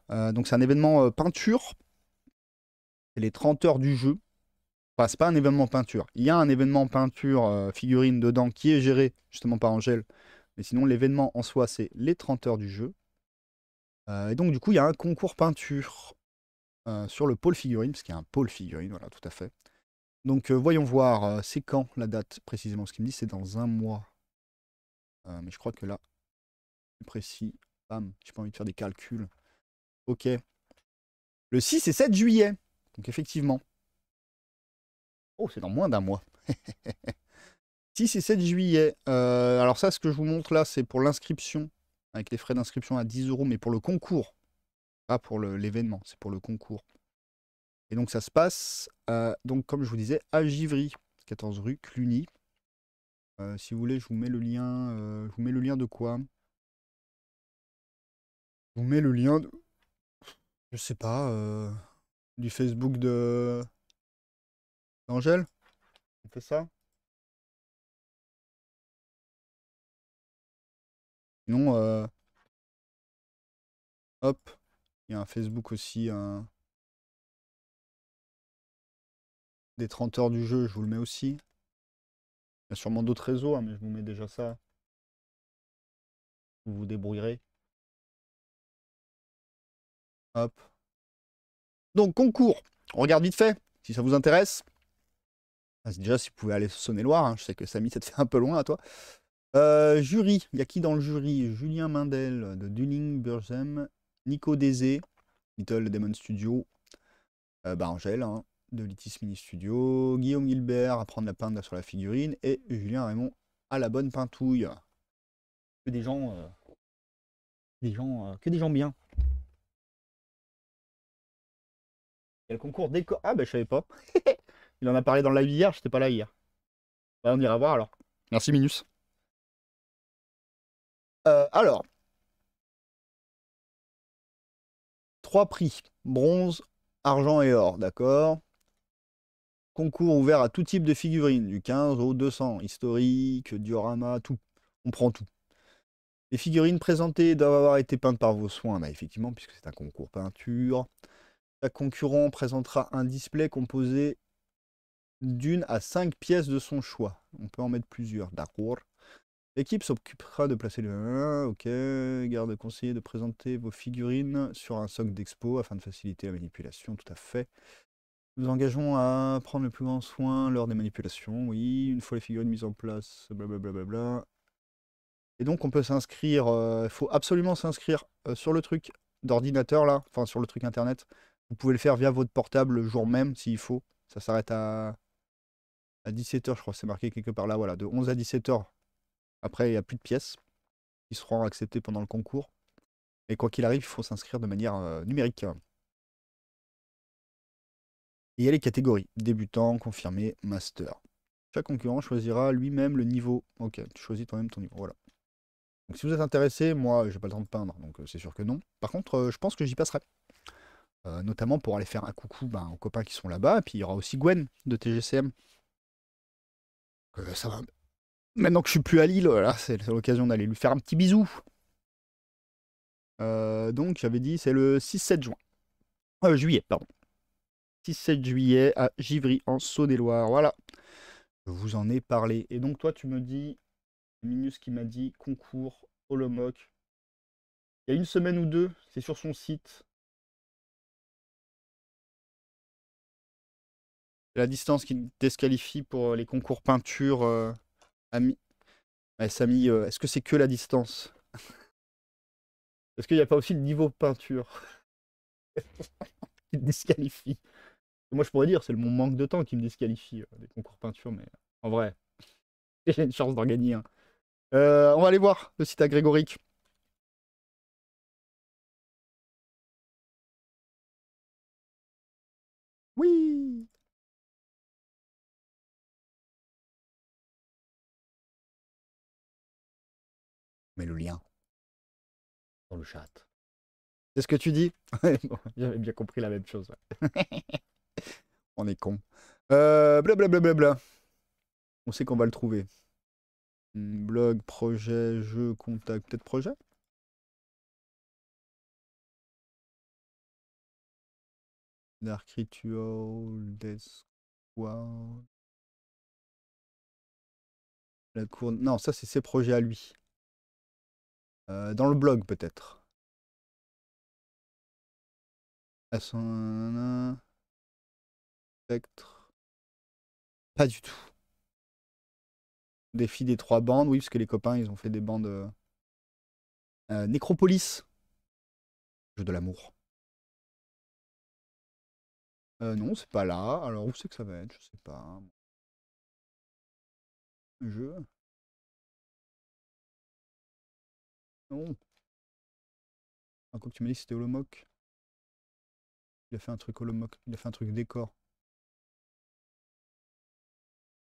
Donc, c'est un événement peinture. C'est les 30 heures du jeu. Enfin, c'est pas un événement peinture. Il y a un événement peinture figurine dedans qui est géré justement par Angèle. Mais sinon, l'événement en soi, c'est les 30 heures du jeu. Et donc, du coup, il y a un concours peinture sur le pôle figurine, parce qu'il y a un pôle figurine, voilà, tout à fait. Donc, voyons voir, c'est quand la date précisément? Ce qu'il me dit, c'est dans un mois. Mais je crois que là, plus précis, bam, j'ai pas envie de faire des calculs. Ok. Le 6 et 7 juillet. Donc, effectivement. Oh, c'est dans moins d'un mois. 6 et 7 juillet. Alors ça, ce que je vous montre là, c'est pour l'inscription, avec les frais d'inscription à 10 €, mais pour le concours. Pas pour l'événement, c'est pour le concours. Et donc ça se passe, donc comme je vous disais, à Givry, 14 rue Cluny. Si vous voulez, je vous mets le lien. Je vous mets le lien de quoi? Je vous mets le lien de, je sais pas, du Facebook de d'Angèle. On fait ça? Sinon, hop, il y a un Facebook aussi des 30 heures du jeu, je vous le mets aussi. Il y a sûrement d'autres réseaux, hein, mais je vous mets déjà ça. Vous vous débrouillerez. Hop. Donc, concours. On regarde vite fait, si ça vous intéresse. Déjà, si vous pouvez aller sur Saône-et-Loire, hein, je sais que Samy, ça te fait un peu loin à toi. Jury, il y a qui dans le jury? Julien Mindel de Dunning Burzem, Nico Dézé, Little Demon Studio, Angèle, hein, de Litis Mini Studio, Guillaume Gilbert à prendre la peinte sur la figurine, et Julien Raymond à la bonne peintouille. Que des gens, que des gens bien. Il y a le concours décor. Ah, bah, je savais pas. Il en a parlé dans le live hier, j'étais pas là hier. Bah, on ira voir alors. Merci, Minus. Alors, 3 prix. Bronze, argent et or, d'accord. Concours ouvert à tout type de figurines, du 15 au 200. Historique, diorama, tout. On prend tout. Les figurines présentées doivent avoir été peintes par vos soins, bah, effectivement, puisque c'est un concours peinture. Chaque concurrent présentera un display composé d'une à 5 pièces de son choix. On peut en mettre plusieurs, d'accord. L'équipe s'occupera de placer le... Ok, garde conseiller de présenter vos figurines sur un socle d'expo afin de faciliter la manipulation, tout à fait. Nous engageons à prendre le plus grand soin lors des manipulations, oui, une fois les figurines mises en place, blablabla. Et donc on peut s'inscrire, il faut absolument s'inscrire sur le truc d'ordinateur là, enfin sur le truc internet. Vous pouvez le faire via votre portable le jour même s'il faut. Ça s'arrête à 17 h, je crois, c'est marqué quelque part là, voilà, de 11 à 17 h. Après, il n'y a plus de pièces qui seront acceptées pendant le concours. Et quoi qu'il arrive, il faut s'inscrire de manière numérique. Et il y a les catégories, débutant, confirmé, master. Chaque concurrent choisira lui-même le niveau. Ok, tu choisis toi-même ton niveau. Voilà. Donc si vous êtes intéressé, moi j'ai pas le temps de peindre, donc c'est sûr que non. Par contre, je pense que j'y passerai. Notamment pour aller faire un coucou aux copains qui sont là-bas. Et puis il y aura aussi Gwen de TGCM. Ça va. Maintenant que je suis plus à Lille, voilà, c'est l'occasion d'aller lui faire un petit bisou. Donc j'avais dit c'est le 6-7 juin. Juillet, pardon. 6-7 juillet à Givry en Saône-et-Loire. Voilà. Je vous en ai parlé. Et donc toi tu me dis, Minus qui m'a dit concours Holomoc. Il y a une semaine ou deux, c'est sur son site. La distance qui disqualifie pour les concours peinture. Ami... Ouais, Samy, est-ce que c'est que la distance? Est-ce qu'il n'y a pas aussi le niveau peinture qui te disqualifie? Moi je pourrais dire, c'est mon manque de temps qui me disqualifie des concours peinture, mais en vrai, j'ai une chance d'en gagner un. On va aller voir le site agrégorique. Oui. Mais le lien dans le chat. C'est ce que tu dis? Bon, j'avais bien compris la même chose. Ouais. On est con. Blablabla. On sait qu'on va le trouver. Blog, projet, jeu, contact, peut-être projet? Dark Ritual, Death Squad. La cour... Non, ça c'est ses projets à lui. Dans le blog peut-être. Spectre. Pas du tout. Défi des 3 bandes, oui, parce que les copains ils ont fait des bandes. Nécropolis. Jeu de l'amour. Non, c'est pas là. Alors où c'est que ça va être? Je sais pas. Jeu. Non. Ah, quoi que tu m'as dit que c'était Holomoc. Il a fait un truc Holomoc. Il a fait un truc décor.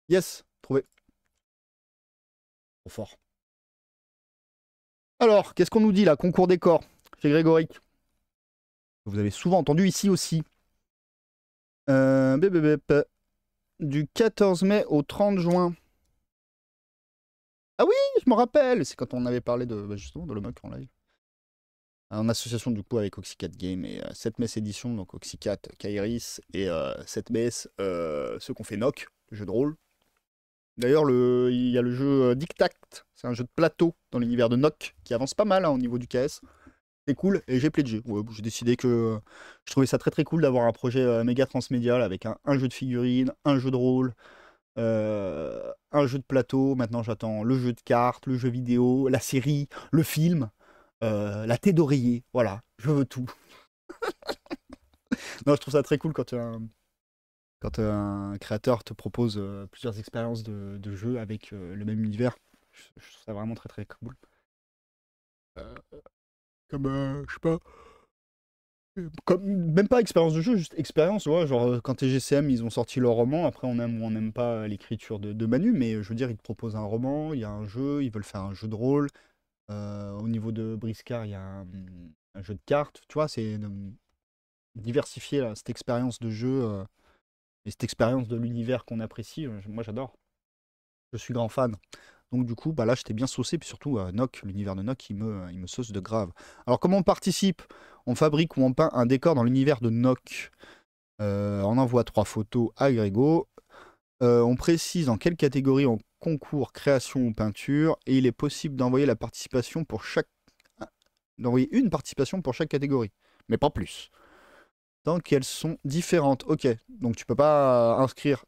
Yes, trouvé. Trop fort. Alors, qu'est-ce qu'on nous dit là? Concours décor chez Grégory. Vous avez souvent entendu ici aussi. Bép, bép, bép. Du 14 mai au 30 juin. Ah oui, je me rappelle. C'est quand on avait parlé de justement de l'Holomoc en live. En association du coup avec Oxycat Game et 7mess édition, donc Oxycat, Kairis et 7mess, ceux qu'on fait Nock, le jeu de rôle. D'ailleurs, il y a le jeu Dictact, c'est un jeu de plateau dans l'univers de Nock qui avance pas mal au niveau du KS. C'est cool et j'ai pledgé. Ouais, j'ai décidé que je trouvais ça très très cool d'avoir un projet méga transmédial avec un jeu de figurines, un jeu de rôle, un jeu de plateau. Maintenant, j'attends le jeu de cartes, le jeu vidéo, la série, le film. La thé d'oreiller, voilà, je veux tout. Non, je trouve ça très cool quand un créateur te propose plusieurs expériences de jeu avec le même univers. Je trouve ça vraiment très très cool. Euh, Comme, je sais pas, comme, même pas expérience de jeu, juste expérience, ouais, genre quand TGCM ils ont sorti leur roman, après on aime ou on n'aime pas l'écriture de Manu, mais je veux dire, ils te proposent un roman, il y a un jeu, ils veulent faire un jeu de rôle. Au niveau de Briscard, il y a un jeu de cartes, tu vois, c'est diversifier là, cette expérience de jeu et cette expérience de l'univers qu'on apprécie. Moi j'adore, je suis grand fan. Donc du coup, bah là j'étais bien saucé, puis surtout Nock, l'univers de Nock, il me sauce de grave. Alors comment on participe? On fabrique ou on peint un décor dans l'univers de Nock. On envoie 3 photos à Grégo. On précise en quelle catégorie en concours, création ou peinture, et il est possible d'envoyer la participation pour chaque d'envoyer une participation pour chaque catégorie, mais pas plus. Tant qu'elles sont différentes. Ok, donc tu peux pas inscrire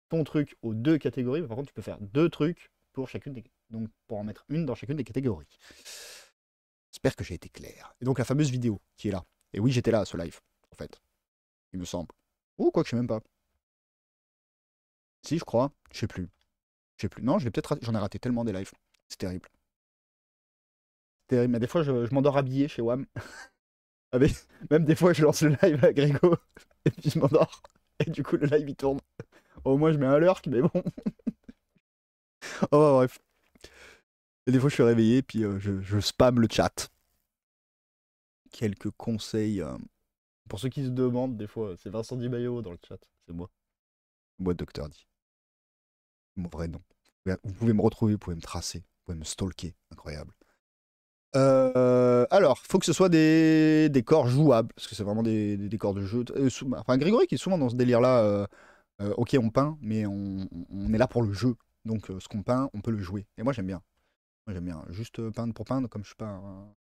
ton truc aux 2 catégories, mais par contre tu peux faire 2 trucs pour chacune des... Donc pour en mettre une dans chacune des catégories. J'espère que j'ai été clair. Et donc la fameuse vidéo qui est là. Et oui, j'étais là à ce live, en fait. Il me semble. Ou quoi que je sais même pas. Si, je crois. Je sais plus. Je sais plus. Non, j'en ai raté tellement des lives. C'est terrible. C'est terrible. Mais des fois, je m'endors habillé chez WAM. Même des fois, je lance le live à Grégo. Et puis je m'endors. Et du coup, le live il tourne. Au moins, je mets un lurk, mais bon. Oh, bref. Et des fois, je suis réveillé, puis je spam le chat. Quelques conseils. Pour ceux qui se demandent, des fois, c'est Vincent Dibayo dans le chat. C'est moi. Moi, Docteur D. Mon vrai nom. Vous pouvez me retrouver, vous pouvez me tracer, vous pouvez me stalker. Incroyable. Alors, faut que ce soit des décors jouables, parce que c'est vraiment des décors de jeu. Enfin, Grégory qui est souvent dans ce délire-là. Ok, on peint, mais on est là pour le jeu. Donc, ce qu'on peint, on peut le jouer. Et moi, j'aime bien. Moi, j'aime bien. Juste peindre pour peindre, comme je suis pas,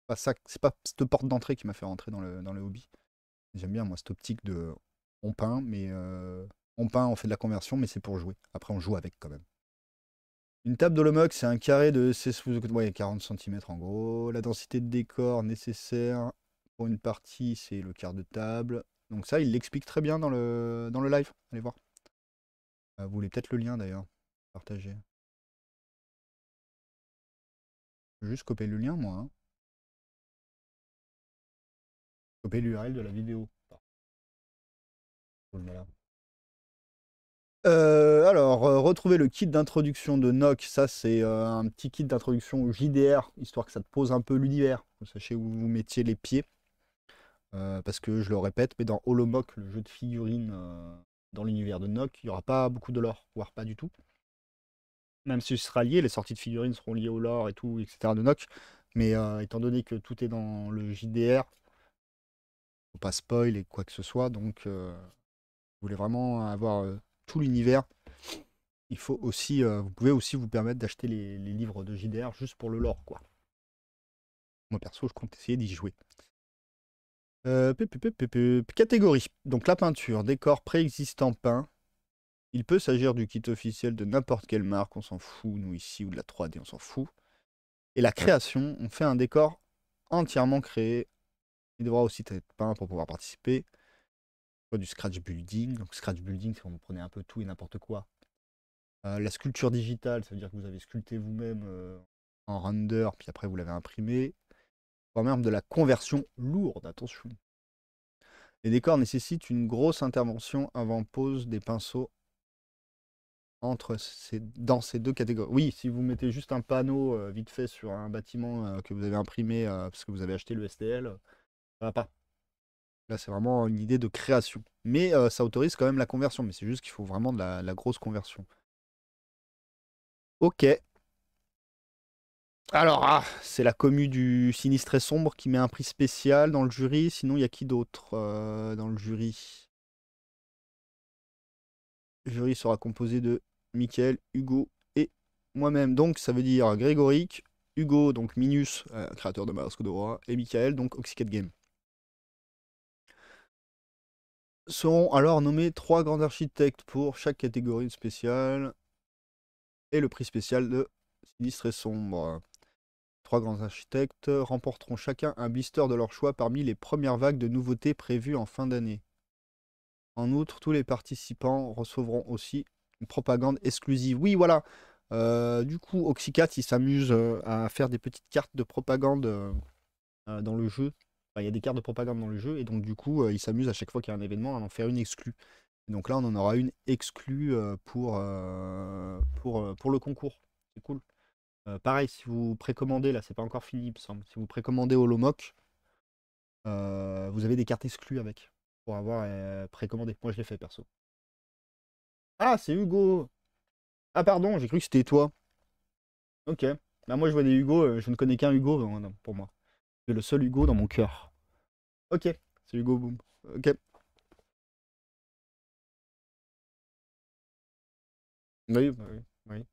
pas ça, c'est pas cette porte d'entrée qui m'a fait rentrer dans le hobby. J'aime bien, moi, cette optique de on peint, mais on peint, on fait de la conversion, mais c'est pour jouer. Après, on joue avec quand même. Une table d'Olomouc, c'est un carré de 16, ouais, 40 centimètres en gros. La densité de décor nécessaire pour une partie, c'est le quart de table. Donc ça, il l'explique très bien dans le live. Allez voir. Vous voulez peut-être le lien d'ailleurs. Partager. Je vais juste copier le lien, moi, hein. Copier l'URL de la vidéo. Voilà. Alors, retrouver le kit d'introduction de Nock, ça c'est un petit kit d'introduction au JDR, histoire que ça te pose un peu l'univers. Vous sachiez où vous mettiez les pieds. Parce que je le répète, mais dans Holomock, le jeu de figurines dans l'univers de Nock, il n'y aura pas beaucoup de lore, voire pas du tout. Même si ce sera lié, les sorties de figurines seront liées au lore et tout, etc. de Nock. Mais étant donné que tout est dans le JDR, faut pas spoil et quoi que ce soit, donc vous voulez vraiment avoir tout l'univers, il faut aussi, vous pouvez aussi vous permettre d'acheter les livres de JDR juste pour le lore, quoi. Moi perso, je compte essayer d'y jouer. Catégorie. Donc la peinture, décor préexistant peint. Il peut s'agir du kit officiel de n'importe quelle marque, on s'en fout, nous ici, ou de la 3D, on s'en fout. Et la création, on fait un décor entièrement créé. Il devra aussi être peint pour pouvoir participer. Soit du scratch building. Donc scratch building, c'est quand vous prenez un peu tout et n'importe quoi. La sculpture digitale, ça veut dire que vous avez sculpté vous-même en render, puis après vous l'avez imprimé. Voire même de la conversion lourde, attention. Les décors nécessitent une grosse intervention avant pose des pinceaux dans ces deux catégories. Oui, si vous mettez juste un panneau vite fait sur un bâtiment que vous avez imprimé parce que vous avez acheté le STL, ça va pas. Là, c'est vraiment une idée de création. Mais ça autorise quand même la conversion. Mais c'est juste qu'il faut vraiment de la grosse conversion. Ok. Alors, c'est la commu du Sinistré Sombre qui met un prix spécial dans le jury. Sinon, il y a qui d'autre dans le jury? Le jury sera composé de Mickaël, Hugo et moi-même. Donc, ça veut dire Grégoric, Hugo, donc Minus, créateur de Masque de Roi, et Mickaël, donc Oxycat Game. Seront alors nommés 3 grands architectes pour chaque catégorie spéciale et le prix spécial de Sinistre et Sombre. 3 grands architectes remporteront chacun un blister de leur choix parmi les premières vagues de nouveautés prévues en fin d'année. En outre, tous les participants recevront aussi une propagande exclusive. Oui, voilà. Du coup, Oxycat, il s'amuse à faire des petites cartes de propagande dans le jeu. Enfin, il y a des cartes de propagande dans le jeu, et donc du coup, il s'amuse à chaque fois qu'il y a un événement à en faire une exclue. Et donc là, on en aura une exclue pour le concours. C'est cool. Pareil, si vous précommandez, là, c'est pas encore fini, il me semble. Si vous précommandez Holomock, vous avez des cartes exclues avec pour avoir précommandé. Moi, je l'ai fait perso. Ah, c'est Hugo! Ah, pardon, j'ai cru que c'était toi. Ok. Bah, moi, je vois des Hugo, je ne connais qu'un Hugo non, pour moi. C'est le seul Hugo dans mon cœur. Ok, c'est Hugo Boom. Ok. Oui, bah oui, oui.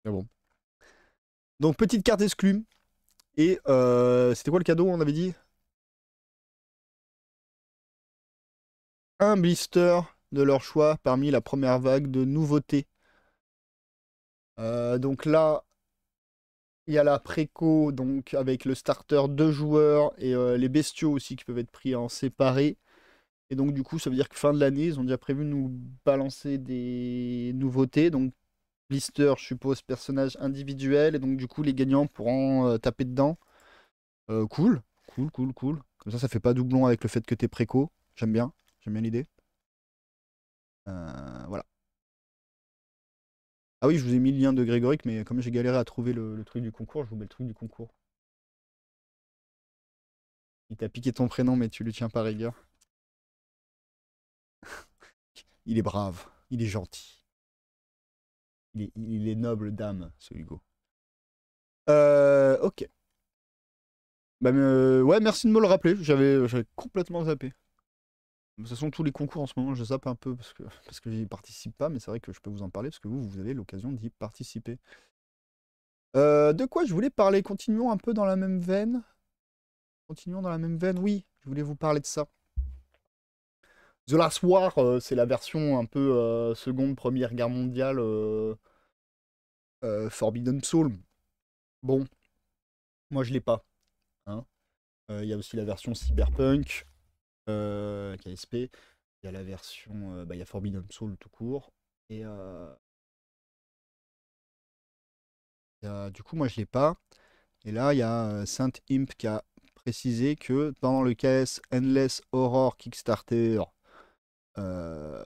Mais bon. Donc, petite carte exclue. Et c'était quoi le cadeau, on avait dit? Un blister de leur choix parmi la première vague de nouveautés. Donc là, il y a la préco, donc avec le starter 2 joueurs et les bestiaux aussi qui peuvent être pris en séparé. Et donc du coup, ça veut dire que fin de l'année, ils ont déjà prévu de nous balancer des nouveautés. Donc blister, je suppose, personnage individuel. Et donc du coup, les gagnants pourront taper dedans. Cool, cool, cool, cool. Comme ça fait pas doublon avec le fait que t'es préco. J'aime bien l'idée. Voilà. Ah oui, je vous ai mis le lien de Grégoric, mais comme j'ai galéré à trouver le truc du concours, je vous mets le truc du concours. Il t'a piqué ton prénom, mais tu lui tiens pas rigueur. Il est brave, il est gentil. Il est noble d'âme, ce Hugo. Ok. Bah, ouais, merci de me le rappeler. J'avais complètement zappé. De toute façon, tous les concours en ce moment, je zappe un peu parce que j'y participe pas, mais c'est vrai que je peux vous en parler parce que vous avez l'occasion d'y participer. De quoi je voulais parler? Continuons un peu dans la même veine. Continuons dans la même veine, oui, je voulais vous parler de ça. The Last War, c'est la version un peu seconde, première guerre mondiale Forbidden Soul. Bon, moi je l'ai pas, hein. Il y a aussi la version Cyberpunk, KSP. Il y a la version, il y a Forbidden Soul tout court. Et du coup, moi je l'ai pas. Et là, il y a Saint Imp qui a précisé que dans le KS Endless Horror Kickstarter, euh,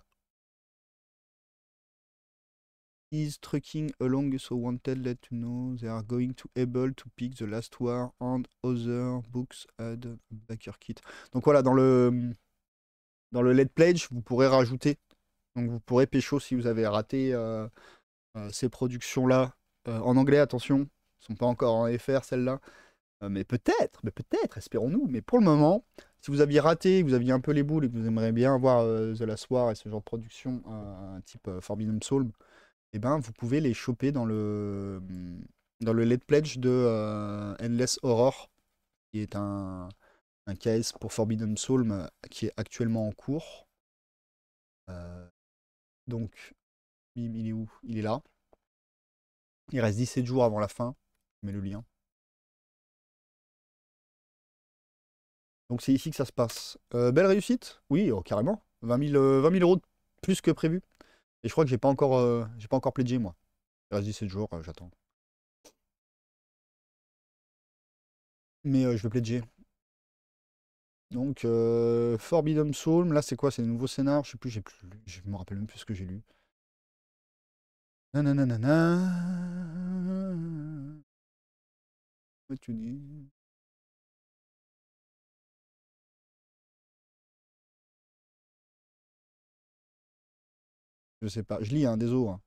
is trucking along so wanted let to know they are going to able to pick the last war and other books add backer kit. Donc voilà, dans le Let Pledge, vous pourrez rajouter. Donc vous pourrez pécho si vous avez raté ces productions-là. En anglais, attention, elles sont pas encore en FR celles-là. Mais peut-être, espérons-nous. Mais pour le moment, si vous aviez raté, que vous aviez un peu les boules et que vous aimeriez bien voir The Last War et ce genre de production, un type Forbidden Soul, eh ben, vous pouvez les choper dans le Let Pledge de Endless Horror, qui est un KS pour Forbidden Soul qui est actuellement en cours. Euh, donc, il est où? Il est là. Il reste 17 jours avant la fin. Je mets le lien. Donc c'est ici que ça se passe. Belle réussite? Oui, oh, carrément. 20 000 euros de plus que prévu. Et je crois que j'ai pas encore pledgé, moi. Il reste 17 jours, j'attends. Mais je vais pledger. Donc, Forbidden Soul, là c'est quoi? C'est des nouveaux scénars? Je sais plus, je me rappelle même plus ce que j'ai lu. Nananana. Ouais, tu dis. Je sais pas, je lis, hein, désolé. Hein.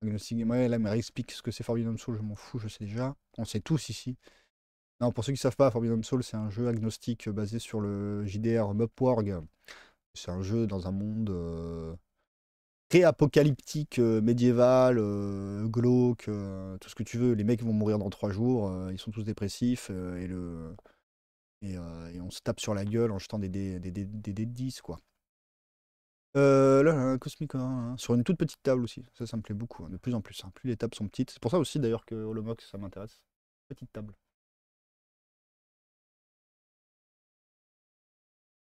Ouais, là, mais explique ce que c'est Forbidden Soul, je m'en fous, je sais déjà. On sait tous ici. Non, pour ceux qui ne savent pas, Forbidden Soul, c'est un jeu agnostique basé sur le JDR Mupwarg. C'est un jeu dans un monde très apocalyptique, médiéval, glauque, tout ce que tu veux. Les mecs vont mourir dans 3 jours, ils sont tous dépressifs, et on se tape sur la gueule en jetant des dés de 10, quoi. Là, Cosmic, hein, sur une toute petite table aussi. Ça me plaît beaucoup, hein, de plus en plus. Hein. Plus les tables sont petites. C'est pour ça aussi, d'ailleurs, que Holomox, ça m'intéresse. Petite table.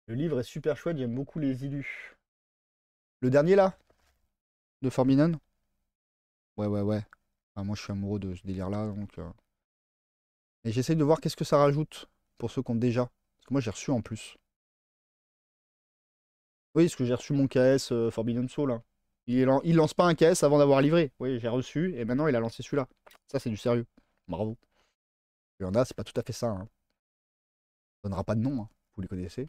Le livre est super chouette, j'aime beaucoup les illus. Le dernier, là, de Forbidden? Ouais, ouais, ouais. Ah, moi, je suis amoureux de ce délire-là, donc... Et j'essaye de voir qu'est-ce que ça rajoute pour ceux qui ont déjà. Parce que moi, j'ai reçu en plus. Oui, parce que j'ai reçu mon KS Forbidden Soul. Hein. Il lance pas un KS avant d'avoir livré. Oui, j'ai reçu, et maintenant, il a lancé celui-là. Ça, c'est du sérieux. Bravo. Il y en a, c'est pas tout à fait ça. Hein. On donnera pas de nom, hein. Vous les connaissez.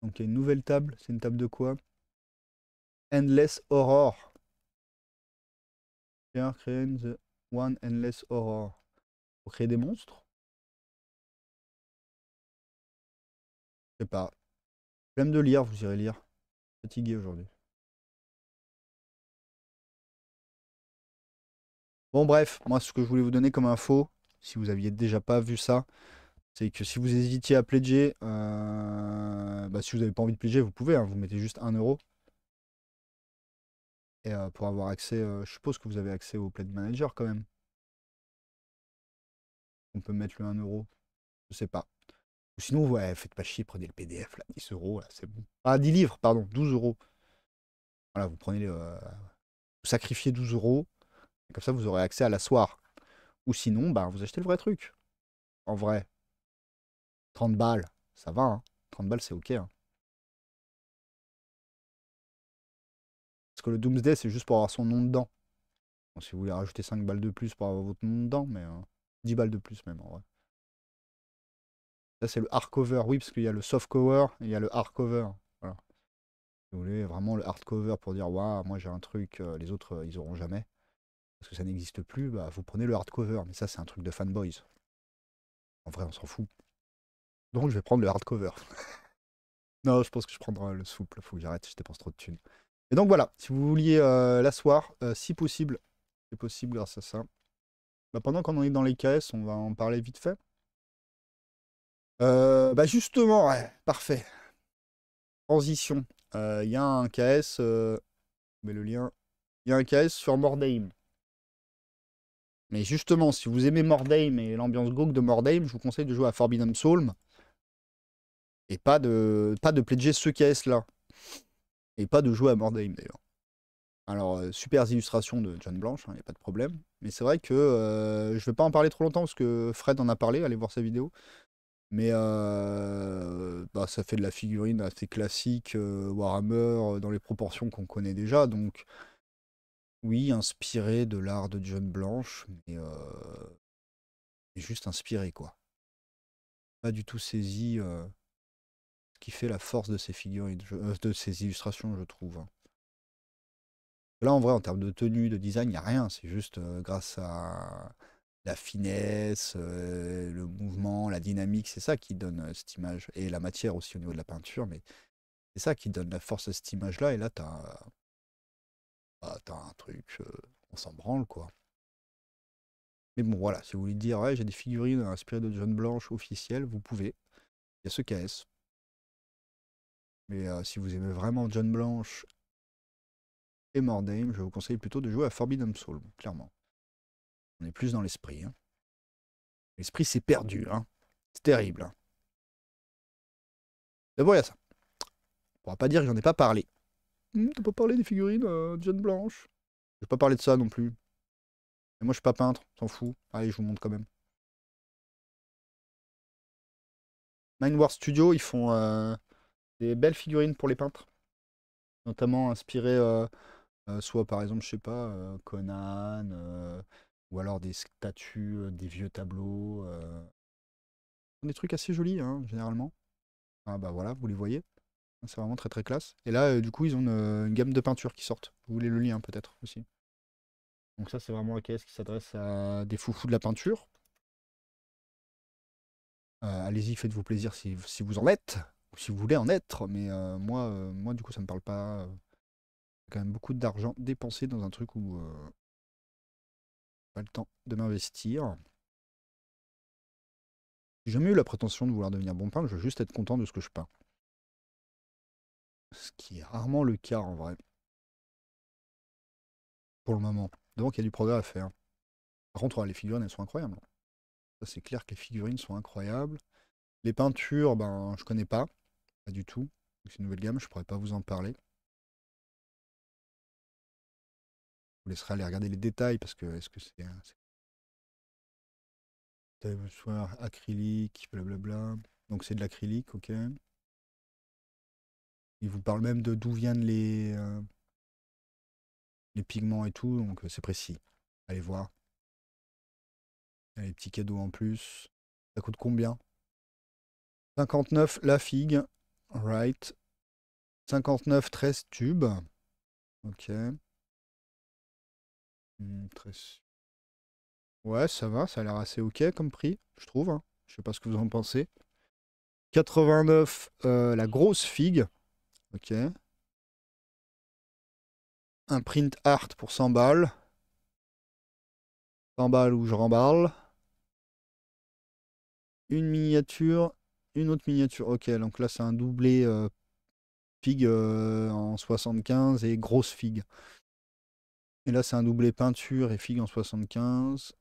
Donc, il y a une nouvelle table. C'est une table de quoi? Endless Horror. Create the one Endless Horror. Pour créer des monstres? Je sais pas. Flemme de lire, vous irez lire. Fatigué aujourd'hui. Bon, bref, moi, ce que je voulais vous donner comme info, si vous aviez déjà pas vu ça, c'est que si vous hésitiez à pledger, si vous n'avez pas envie de pledger, vous pouvez, hein, vous mettez juste 1 euro. Et pour avoir accès, je suppose que vous avez accès au Pledge Manager quand même. On peut mettre le 1 euro, je sais pas. Ou sinon, ouais, faites pas chier, prenez le PDF, là, 10 euros, là, c'est bon. Ah, 10 livres, pardon, 12 euros. Voilà, vous prenez vous sacrifiez 12 euros, et comme ça, vous aurez accès à la soirée. Ou sinon, bah, vous achetez le vrai truc. En vrai, 30 balles, ça va, hein. 30 balles, c'est ok, hein. que le Doomsday, c'est juste pour avoir son nom dedans. Bon, si vous voulez rajouter 5 balles de plus pour avoir votre nom dedans, mais 10 balles de plus même en vrai. Ça, c'est le hardcover. Oui, parce qu'il y a le softcover et il y a le hardcover. Voilà. Si vous voulez vraiment le hardcover pour dire, waouh, moi j'ai un truc, les autres, ils auront jamais. Parce que ça n'existe plus, bah, vous prenez le hardcover. Mais ça, c'est un truc de fanboys. En vrai, on s'en fout. Donc, je vais prendre le hardcover. Non, je pense que je prendrai le souple. Faut que j'arrête, je dépense trop de thunes. Et donc, voilà. Si vous vouliez l'asseoir, si possible, c'est possible grâce à ça. Bah, pendant qu'on en est dans les KS, on va en parler vite fait. Bah, justement, ouais, parfait. Transition. Il y a un KS, mais le lien. Il y a un KS sur Mordheim. Mais justement, si vous aimez Mordheim et l'ambiance GOG de Mordheim, je vous conseille de jouer à Forbidden Psalm. Et pas de pledger ce KS-là. Et pas de jouer à Mordheim d'ailleurs. Alors, super illustrations de John Blanche, il n'y a pas de problème. Mais c'est vrai que je vais pas en parler trop longtemps parce que Fred en a parlé, allez voir sa vidéo. Mais bah, ça fait de la figurine assez classique, Warhammer, dans les proportions qu'on connaît déjà. Donc, oui, inspiré de l'art de John Blanche, mais juste inspiré, quoi. Pas du tout saisi ce qui fait la force de ces figurines, de ces illustrations, je trouve, hein. Là, en vrai, en termes de tenue, de design, il n'y a rien. C'est juste grâce à la finesse, le mouvement, la dynamique, c'est ça qui donne cette image. Et la matière aussi au niveau de la peinture, mais c'est ça qui donne la force à cette image-là. Et là, t'as un truc, on s'en branle, quoi. Mais bon, voilà, si vous voulez dire, ouais, j'ai des figurines inspirées de John Blanche officielles, vous pouvez. Il y a ce KS. Mais si vous aimez vraiment John Blanche et Mordheim, je vous conseille plutôt de jouer à Forbidden Soul, clairement. On est plus dans l'esprit, hein. L'esprit s'est perdu, hein. C'est terrible, hein. D'abord, il y a ça. On pourra pas dire que j'en ai pas parlé. T'as pas parlé des figurines John Blanche? Je vais pas parler de ça non plus. Et moi, je suis pas peintre, s'en fout. Allez, je vous montre quand même. Mindwar Studio, ils font des belles figurines pour les peintres. Notamment inspirées, soit par exemple, je sais pas, Conan, ou alors des statues, des vieux tableaux. Des trucs assez jolis, hein, généralement. Ah bah voilà, vous les voyez. C'est vraiment très très classe. Et là, du coup, ils ont une gamme de peintures qui sortent. Vous voulez le lien peut-être aussi. Donc ça, c'est vraiment un caisse qui s'adresse à des foufous de la peinture. Allez-y, faites-vous plaisir si vous en êtes, ou si vous voulez en être. Mais moi, du coup, ça me parle pas. C'est quand même beaucoup d'argent dépensé dans un truc où pas le temps de m'investir. J'ai jamais eu la prétention de vouloir devenir bon peintre, je veux juste être content de ce que je peins. Ce qui est rarement le cas en vrai, pour le moment. Donc il y a du progrès à faire. Par contre, les figurines, elles sont incroyables. Ça, c'est clair que les figurines sont incroyables. Les peintures, ben, je connais pas du tout. C'est une nouvelle gamme, je pourrais pas vous en parler. Je vous laisserai aller regarder les détails parce que est-ce que soit acrylique, blablabla. Donc c'est de l'acrylique, ok. Il vous parle même de d'où viennent les pigments et tout, donc c'est précis. Allez voir. Il y a les petits cadeaux en plus. Ça coûte combien? 59 la figue. Right. 59 13 tubes. Ok. 13. Ouais, ça va, ça a l'air assez ok comme prix, je trouve, hein. Je sais pas ce que vous en pensez. 89 la grosse figue. Ok. Un print art pour 100 balles. 100 balles ou je remballe. Une miniature, une autre miniature. Ok, donc là c'est un doublé figue en 75 et grosse figue. Et là c'est un doublé peinture et figue en 75.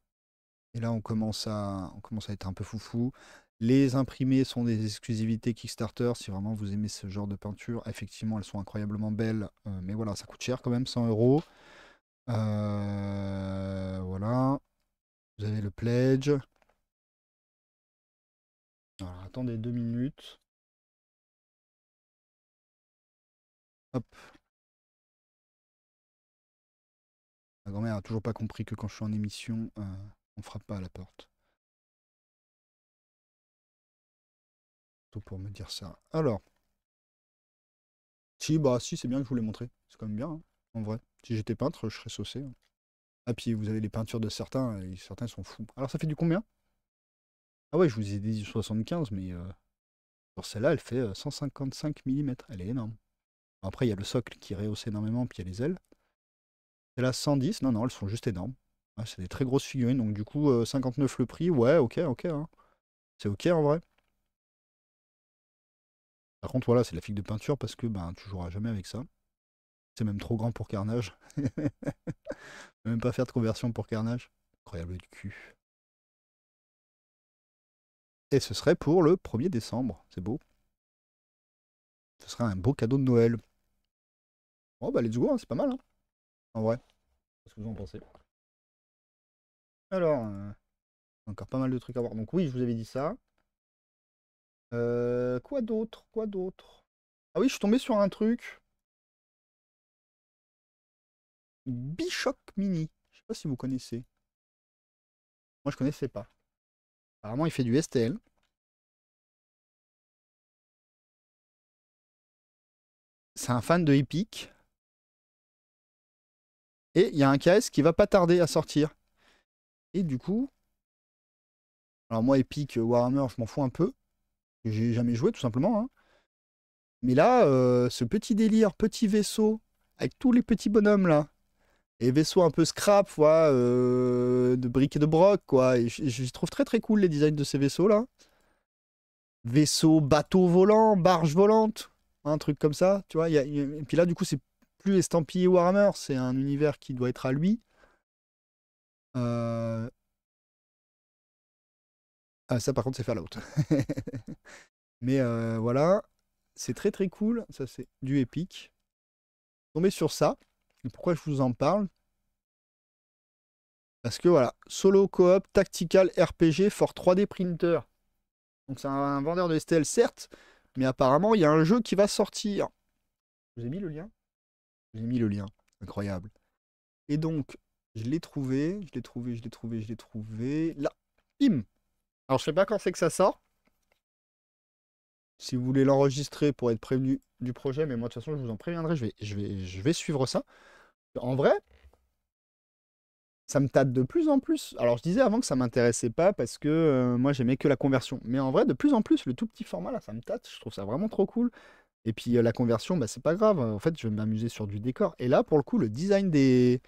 Et là on commence à être un peu foufou. Les imprimés sont des exclusivités Kickstarter. Si vraiment vous aimez ce genre de peinture, effectivement elles sont incroyablement belles. Mais voilà, ça coûte cher quand même, 100 euros. Voilà. Vous avez le pledge. Alors attendez 2 minutes. Hop. Ma grand-mère a toujours pas compris que quand je suis en émission, on frappe pas à la porte. Tout pour me dire ça. Alors. Si, bah si, c'est bien que je vous l'ai montré. C'est quand même bien, hein, en vrai. Si j'étais peintre, je serais saucé, hein. Ah, puis vous avez les peintures de certains, et certains sont fous. Alors ça fait du combien? Ah ouais, je vous ai dit 75, mais sur celle-là, elle fait 155 mm. Elle est énorme. Après, il y a le socle qui rehausse énormément, puis il y a les ailes. Celle-là, 110, non, non, elles sont juste énormes. Ouais, c'est des très grosses figurines, donc du coup, 59 le prix, ouais, ok, ok, hein. C'est ok en vrai. Par contre, voilà, c'est de la figue de peinture parce que ben, tu joueras jamais avec ça. C'est même trop grand pour Carnage. Je peux même pas faire de conversion pour Carnage. Incroyable du cul. Et ce serait pour le 1er décembre. C'est beau. Ce serait un beau cadeau de Noël. Oh bah let's go, hein, c'est pas mal, hein, en vrai. Qu'est-ce que vous en pensez? Alors, encore pas mal de trucs à voir. Donc oui, je vous avais dit ça. Quoi d'autre? Quoi d'autre? Ah oui, je suis tombé sur un truc. Bishock Mini. Je sais pas si vous connaissez. Moi, je connaissais pas. Apparemment, il fait du STL. C'est un fan de Epic. Et il y a un KS qui va pas tarder à sortir. Et du coup, alors moi, Epic, Warhammer, je m'en fous un peu. J'ai jamais joué, tout simplement, hein. Mais là, ce petit délire, petit vaisseau, avec tous les petits bonhommes là, et vaisseau un peu scrap, quoi, de briques et de broc, quoi. Et je trouve très très cool les designs de ces vaisseaux là. Vaisseau, bateau volant, barge volante, un truc comme ça, tu vois. Et puis là, du coup, c'est plus estampillé Warhammer, c'est un univers qui doit être à lui. Euh, Ah, ça par contre, c'est Fallout. Mais voilà, c'est très très cool. Ça, c'est du épique. Tombez sur ça. Et pourquoi je vous en parle? Parce que voilà, solo coop tactical RPG for 3D printer. Donc c'est un vendeur de STL certes, mais apparemment il y a un jeu qui va sortir. Je vous ai mis le lien? J'ai mis le lien. Incroyable. Et donc, je l'ai trouvé, je l'ai trouvé, je l'ai trouvé, je l'ai trouvé. Là, bim. Alors je sais pas quand c'est que ça sort. Si vous voulez l'enregistrer pour être prévenu du projet, mais moi de toute façon je vous en préviendrai, je vais suivre ça. En vrai, ça me tâte de plus en plus. Alors je disais avant que ça m'intéressait pas parce que moi j'aimais que la conversion. Mais en vrai, de plus en plus, le tout petit format là, ça me tâte. Je trouve ça vraiment trop cool. Et puis la conversion, bah, c'est pas grave. En fait, je vais m'amuser sur du décor. Et là, pour le coup, le design des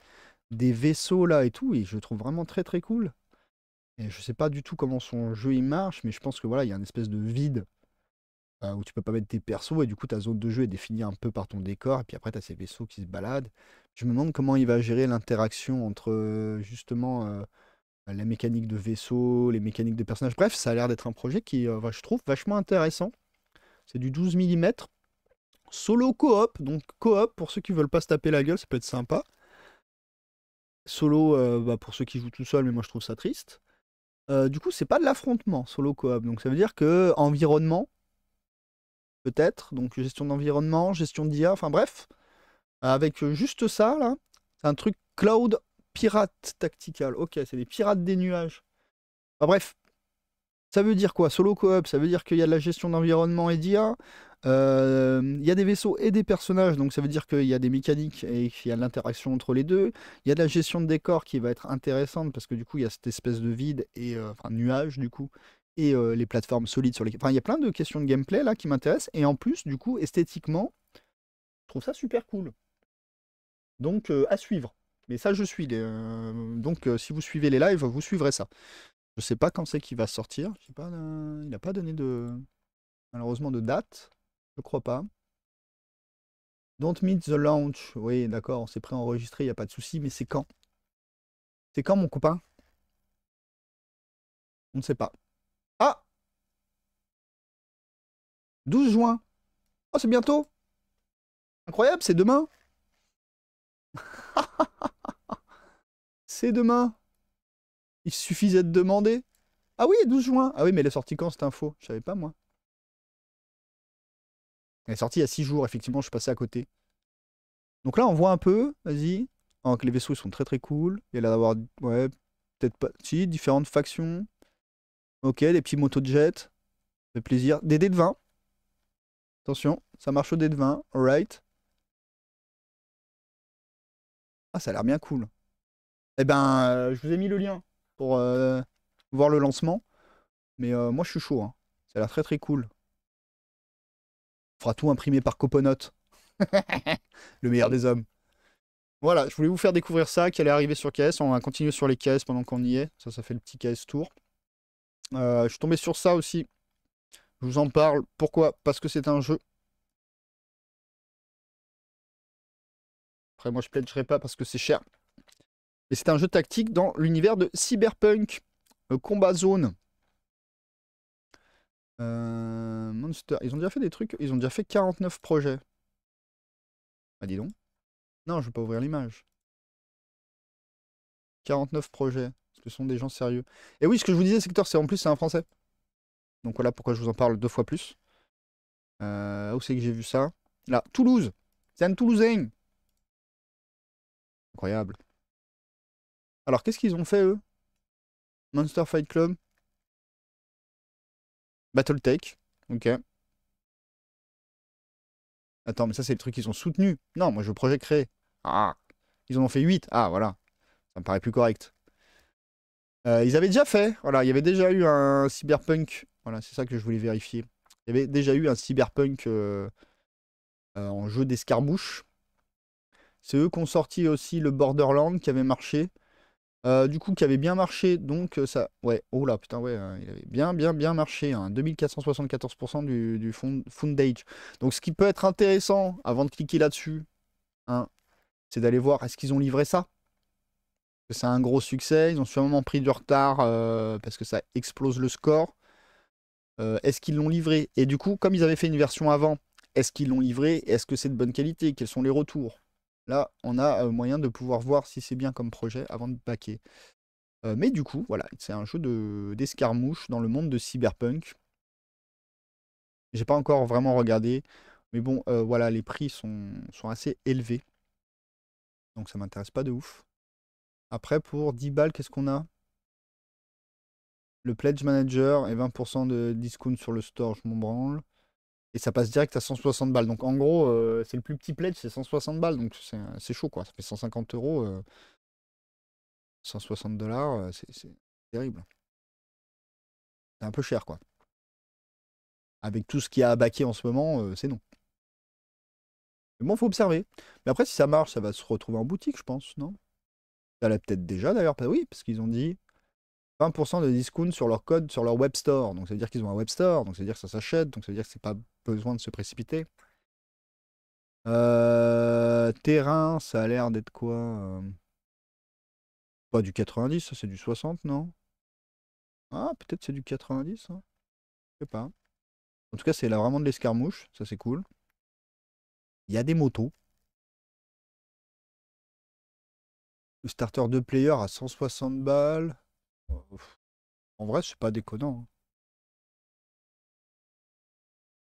vaisseaux là et tout, et je le trouve vraiment très très cool. Et je sais pas du tout comment son jeu il marche, mais je pense que voilà, il y a une espèce de vide où tu peux pas mettre tes persos, et du coup ta zone de jeu est définie un peu par ton décor, et puis après tu as ces vaisseaux qui se baladent. Je me demande comment il va gérer l'interaction entre justement la mécanique de vaisseau, les mécaniques de personnages. Bref, ça a l'air d'être un projet qui, je trouve, vachement intéressant. C'est du 12 mm, solo coop, donc coop pour ceux qui veulent pas se taper la gueule, ça peut être sympa. Solo, pour ceux qui jouent tout seul, mais moi je trouve ça triste. Du coup, c'est pas de l'affrontement solo coop, donc ça veut dire que environnement, peut-être, donc gestion d'environnement, gestion d'IA, enfin bref, avec juste ça là, c'est un truc cloud pirate tactical. Ok, c'est des pirates des nuages. Enfin bref, ça veut dire quoi? Solo coop, ça veut dire qu'il y a de la gestion d'environnement et d'IA. Il y a des vaisseaux et des personnages, donc ça veut dire qu'il y a des mécaniques et qu'il y a de l'interaction entre les deux. Il y a de la gestion de décor qui va être intéressante parce que du coup il y a cette espèce de vide et enfin nuage du coup et les plateformes solides sur lesquelles. Enfin il y a plein de questions de gameplay là qui m'intéressent et en plus du coup esthétiquement je trouve ça super cool. Donc à suivre. Mais ça je suis donc si vous suivez les lives vous suivrez ça. Je sais pas quand c'est qu'il va sortir. Je sais pas, il n'a pas donné de malheureusement de date. Je crois pas. Don't meet the launch. Oui, d'accord, on s'est préenregistré, il n'y a pas de souci, mais c'est quand? C'est quand, mon copain? On ne sait pas. Ah! 12 juin. Oh, c'est bientôt! Incroyable, c'est demain! C'est demain! Il suffisait de demander. Ah oui, 12 juin! Ah oui, mais elle est sortie quand cette info? Je savais pas, moi. Elle est sortie il y a 6 jours, effectivement, je suis passé à côté. Donc là, on voit un peu, vas-y. Alors que les vaisseaux ils sont très très cool. Il y a l'air d'avoir, ouais, peut-être pas. Si, différentes factions. Ok, des petits motojets. Ça fait plaisir. Des dés de 20. Attention, ça marche au dé de 20. Alright. Ah, ça a l'air bien cool. Eh ben, je vous ai mis le lien pour voir le lancement. Mais moi, je suis chaud, hein. Ça a l'air très très cool. On fera tout imprimer par Coponote. Le meilleur des hommes. Voilà, je voulais vous faire découvrir ça qui allait arriver sur KS. On va continuer sur les KS pendant qu'on y est. Ça fait le petit KS tour. Je suis tombé sur ça aussi. Je vous en parle. Pourquoi? Parce que c'est un jeu. Après, moi, je pledgerai pas parce que c'est cher. Et c'est un jeu tactique dans l'univers de Cyberpunk. Combat Zone. Monster. Ils ont déjà fait des trucs. Ils ont déjà fait 49 projets. Ah, dis donc. Non, je vais pas ouvrir l'image. 49 projets. Ce sont des gens sérieux. Et oui, ce que je vous disais, Secteur, c'est en plus, c'est un français. Donc voilà pourquoi je vous en parle 2 fois plus. Où c'est que j'ai vu ça? Là, Toulouse. C'est un Toulousain. Incroyable. Alors, qu'est-ce qu'ils ont fait, eux? Monster Fight Club. Battletech. Ok. Attends, mais ça, c'est le truc qu'ils ont soutenu. Non, moi, je veux projet créé. Ah. Ils en ont fait 8. Ah, voilà. Ça me paraît plus correct. Ils avaient déjà fait. Voilà, il y avait déjà eu un Cyberpunk. Voilà, c'est ça que je voulais vérifier. Il y avait déjà eu un Cyberpunk en jeu d'escarmouche. C'est eux qui ont sorti aussi le Borderland qui avait marché. Du coup, qui avait bien marché, donc ça. Ouais, oh là, putain, ouais, il avait bien marché. Hein, 2474% du Fundage. Donc, ce qui peut être intéressant, avant de cliquer là-dessus, hein, c'est d'aller voir est-ce qu'ils ont livré ça. C'est un gros succès, ils ont sûrement pris du retard parce que ça explose le score. Est-ce qu'ils l'ont livré? Et du coup, comme ils avaient fait une version avant, est-ce qu'ils l'ont livré? Est-ce que c'est de bonne qualité? Quels sont les retours? Là, on a moyen de pouvoir voir si c'est bien comme projet avant de baquer. Mais du coup, voilà, c'est un jeu d'escarmouche dans le monde de Cyberpunk. J'ai pas encore vraiment regardé, mais bon, voilà, les prix sont assez élevés. Donc ça m'intéresse pas de ouf. Après, pour 10 balles, qu'est-ce qu'on a? Le Pledge Manager et 20% de discount sur le store, je m'en branle. Et ça passe direct à 160 balles. Donc en gros, c'est le plus petit pledge, c'est 160 balles. Donc c'est chaud quoi. Ça fait 150 euros, 160 dollars, c'est terrible. C'est un peu cher quoi. Avec tout ce qu'il y a à baquer en ce moment, c'est non. Mais bon, faut observer. Mais après, si ça marche, ça va se retrouver en boutique, je pense, non? Ça l'a peut-être déjà d'ailleurs. Oui, parce qu'ils ont dit 20% de discount sur leur code, sur leur web store. Donc ça veut dire qu'ils ont un web store, donc ça veut dire que ça s'achète, donc ça veut dire que c'est pas besoin de se précipiter. Terrain, ça a l'air d'être quoi? Pas du 90, ça c'est du 60, non? Ah, peut-être c'est du 90, hein? Je sais pas. En tout cas, c'est là vraiment de l'escarmouche, ça c'est cool. Il y a des motos. Le starter 2 player à 160 balles. En vrai, c'est pas déconnant, hein.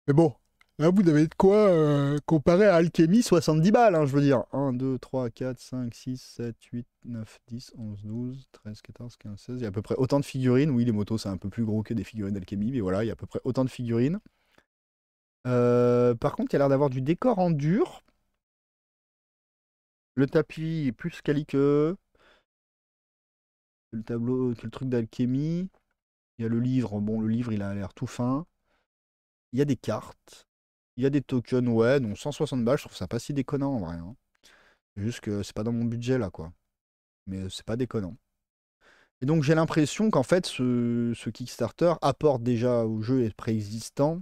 Mais bon, là, vous avez de quoi comparer à Alchemy, 70 balles, hein, je veux dire. 1, 2, 3, 4, 5, 6, 7, 8, 9, 10, 11, 12, 13, 14, 15, 16. Il y a à peu près autant de figurines. Oui, les motos, c'est un peu plus gros que des figurines d'Alchemy, mais voilà, il y a à peu près autant de figurines. Par contre, il y a l'air d'avoir du décor en dur. Le tapis est plus quali que le tableau, que le truc d'Alchemy. Il y a le livre. Bon, le livre, il a l'air tout fin. Il y a des cartes. Il y a des tokens, ouais. Donc 160 balles, je trouve ça pas si déconnant en vrai, hein. C'est juste que c'est pas dans mon budget là, quoi. Mais c'est pas déconnant. Et donc j'ai l'impression qu'en fait, ce Kickstarter apporte déjà au jeu préexistant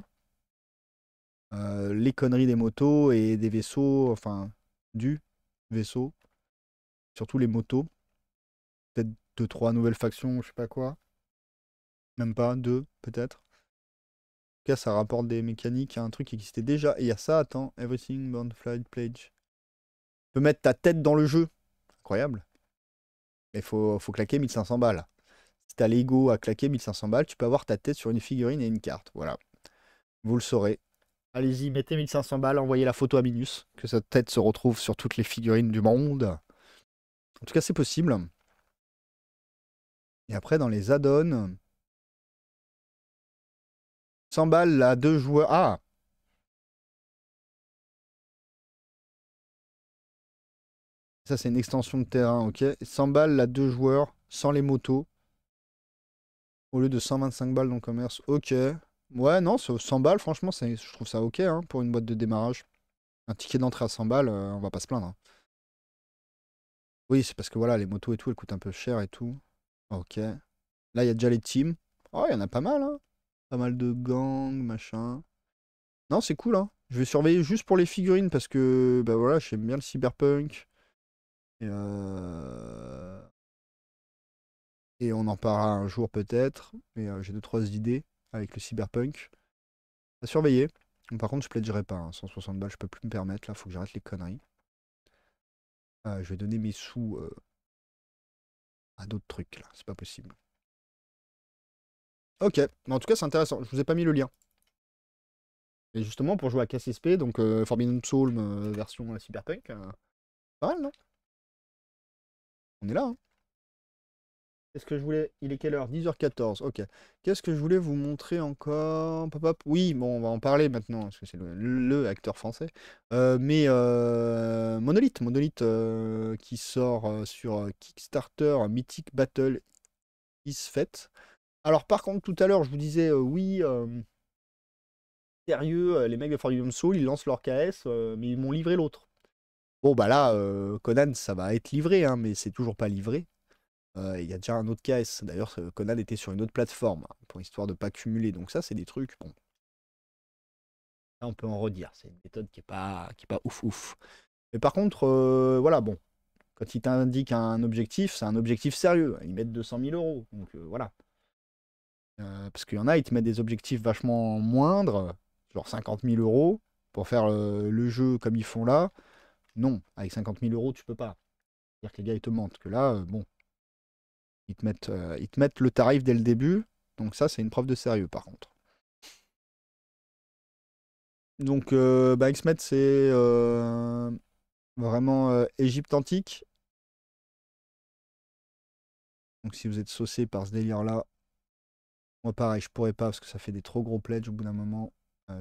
les conneries des motos et des vaisseaux, enfin, du vaisseau, surtout les motos. Peut-être 2, 3 nouvelles factions, je sais pas quoi. Même pas, 2, peut-être. En tout cas, ça rapporte des mécaniques à un truc qui existait déjà. Et il y a ça, attends, Everything, Born Flight, Pledge. Tu peux mettre ta tête dans le jeu. Incroyable. Mais faut claquer 1500 balles. Si t'as l'ego à claquer 1500 balles, tu peux avoir ta tête sur une figurine et une carte. Voilà. Vous le saurez. Allez-y, mettez 1500 balles, envoyez la photo à Minus, que sa tête se retrouve sur toutes les figurines du monde. En tout cas, c'est possible. Et après, dans les add-ons, 100 balles là, 2 joueurs. Ah! Ça, c'est une extension de terrain, ok. 100 balles là, 2 joueurs, sans les motos. Au lieu de 125 balles dans le commerce. Ok. Ouais, non, 100 balles, franchement, je trouve ça ok hein, pour une boîte de démarrage. Un ticket d'entrée à 100 balles, on va pas se plaindre, hein. Oui, c'est parce que voilà, les motos et tout, elles coûtent un peu cher et tout. Ok. Là, il y a déjà les teams. Oh, il y en a pas mal, hein. Pas mal de gangs, machin. Non, c'est cool, hein. Je vais surveiller juste pour les figurines parce que, bah voilà, j'aime bien le cyberpunk. Et, et on en parlera un jour peut-être. Mais j'ai deux, trois idées avec le cyberpunk. À surveiller. Par contre, je plaiderai pas, hein. 160 balles, je peux plus me permettre. Là, faut que j'arrête les conneries. Je vais donner mes sous à d'autres trucs, là. C'est pas possible. Ok. Mais en tout cas, c'est intéressant. Je vous ai pas mis le lien. Et justement, pour jouer à KCSP, donc Forbidden Soul version cyberpunk, pas mal, non? On est là, hein. Qu'est-ce que je voulais. Il est quelle heure? 10h14. Ok. Qu'est-ce que je voulais vous montrer encore? Pop, pop. Oui, bon, on va en parler maintenant, parce que c'est le acteur français. Mais Monolith qui sort sur Kickstarter, Mythic Battle is fait. Alors, par contre, tout à l'heure, je vous disais, oui, sérieux, les mecs de Forbidden Soul, ils lancent leur KS, mais ils m'ont livré l'autre. Bon, bah là, Conan, ça va être livré, hein, mais c'est toujours pas livré. Il y a déjà un autre KS. D'ailleurs, Conan était sur une autre plateforme, hein, pour histoire de pas cumuler. Donc ça, c'est des trucs, bon, là, on peut en redire. C'est une méthode qui est pas ouf ouf. Mais par contre, voilà, bon, quand ils t'indiquent un objectif, c'est un objectif sérieux. Ils mettent 200 000 euros. Donc voilà. Parce qu'il y en a, ils te mettent des objectifs vachement moindres, genre 50 000 euros, pour faire le jeu comme ils font là. Non, avec 50 000 euros, tu peux pas. C'est-à-dire que les gars, ils te mentent. Que là, bon, ils te mettent le tarif dès le début. Donc ça, c'est une preuve de sérieux, par contre. Donc, bah, XMED, c'est vraiment Égypte antique. Donc, si vous êtes saucé par ce délire-là, moi, pareil, je pourrais pas parce que ça fait des trop gros pledges au bout d'un moment.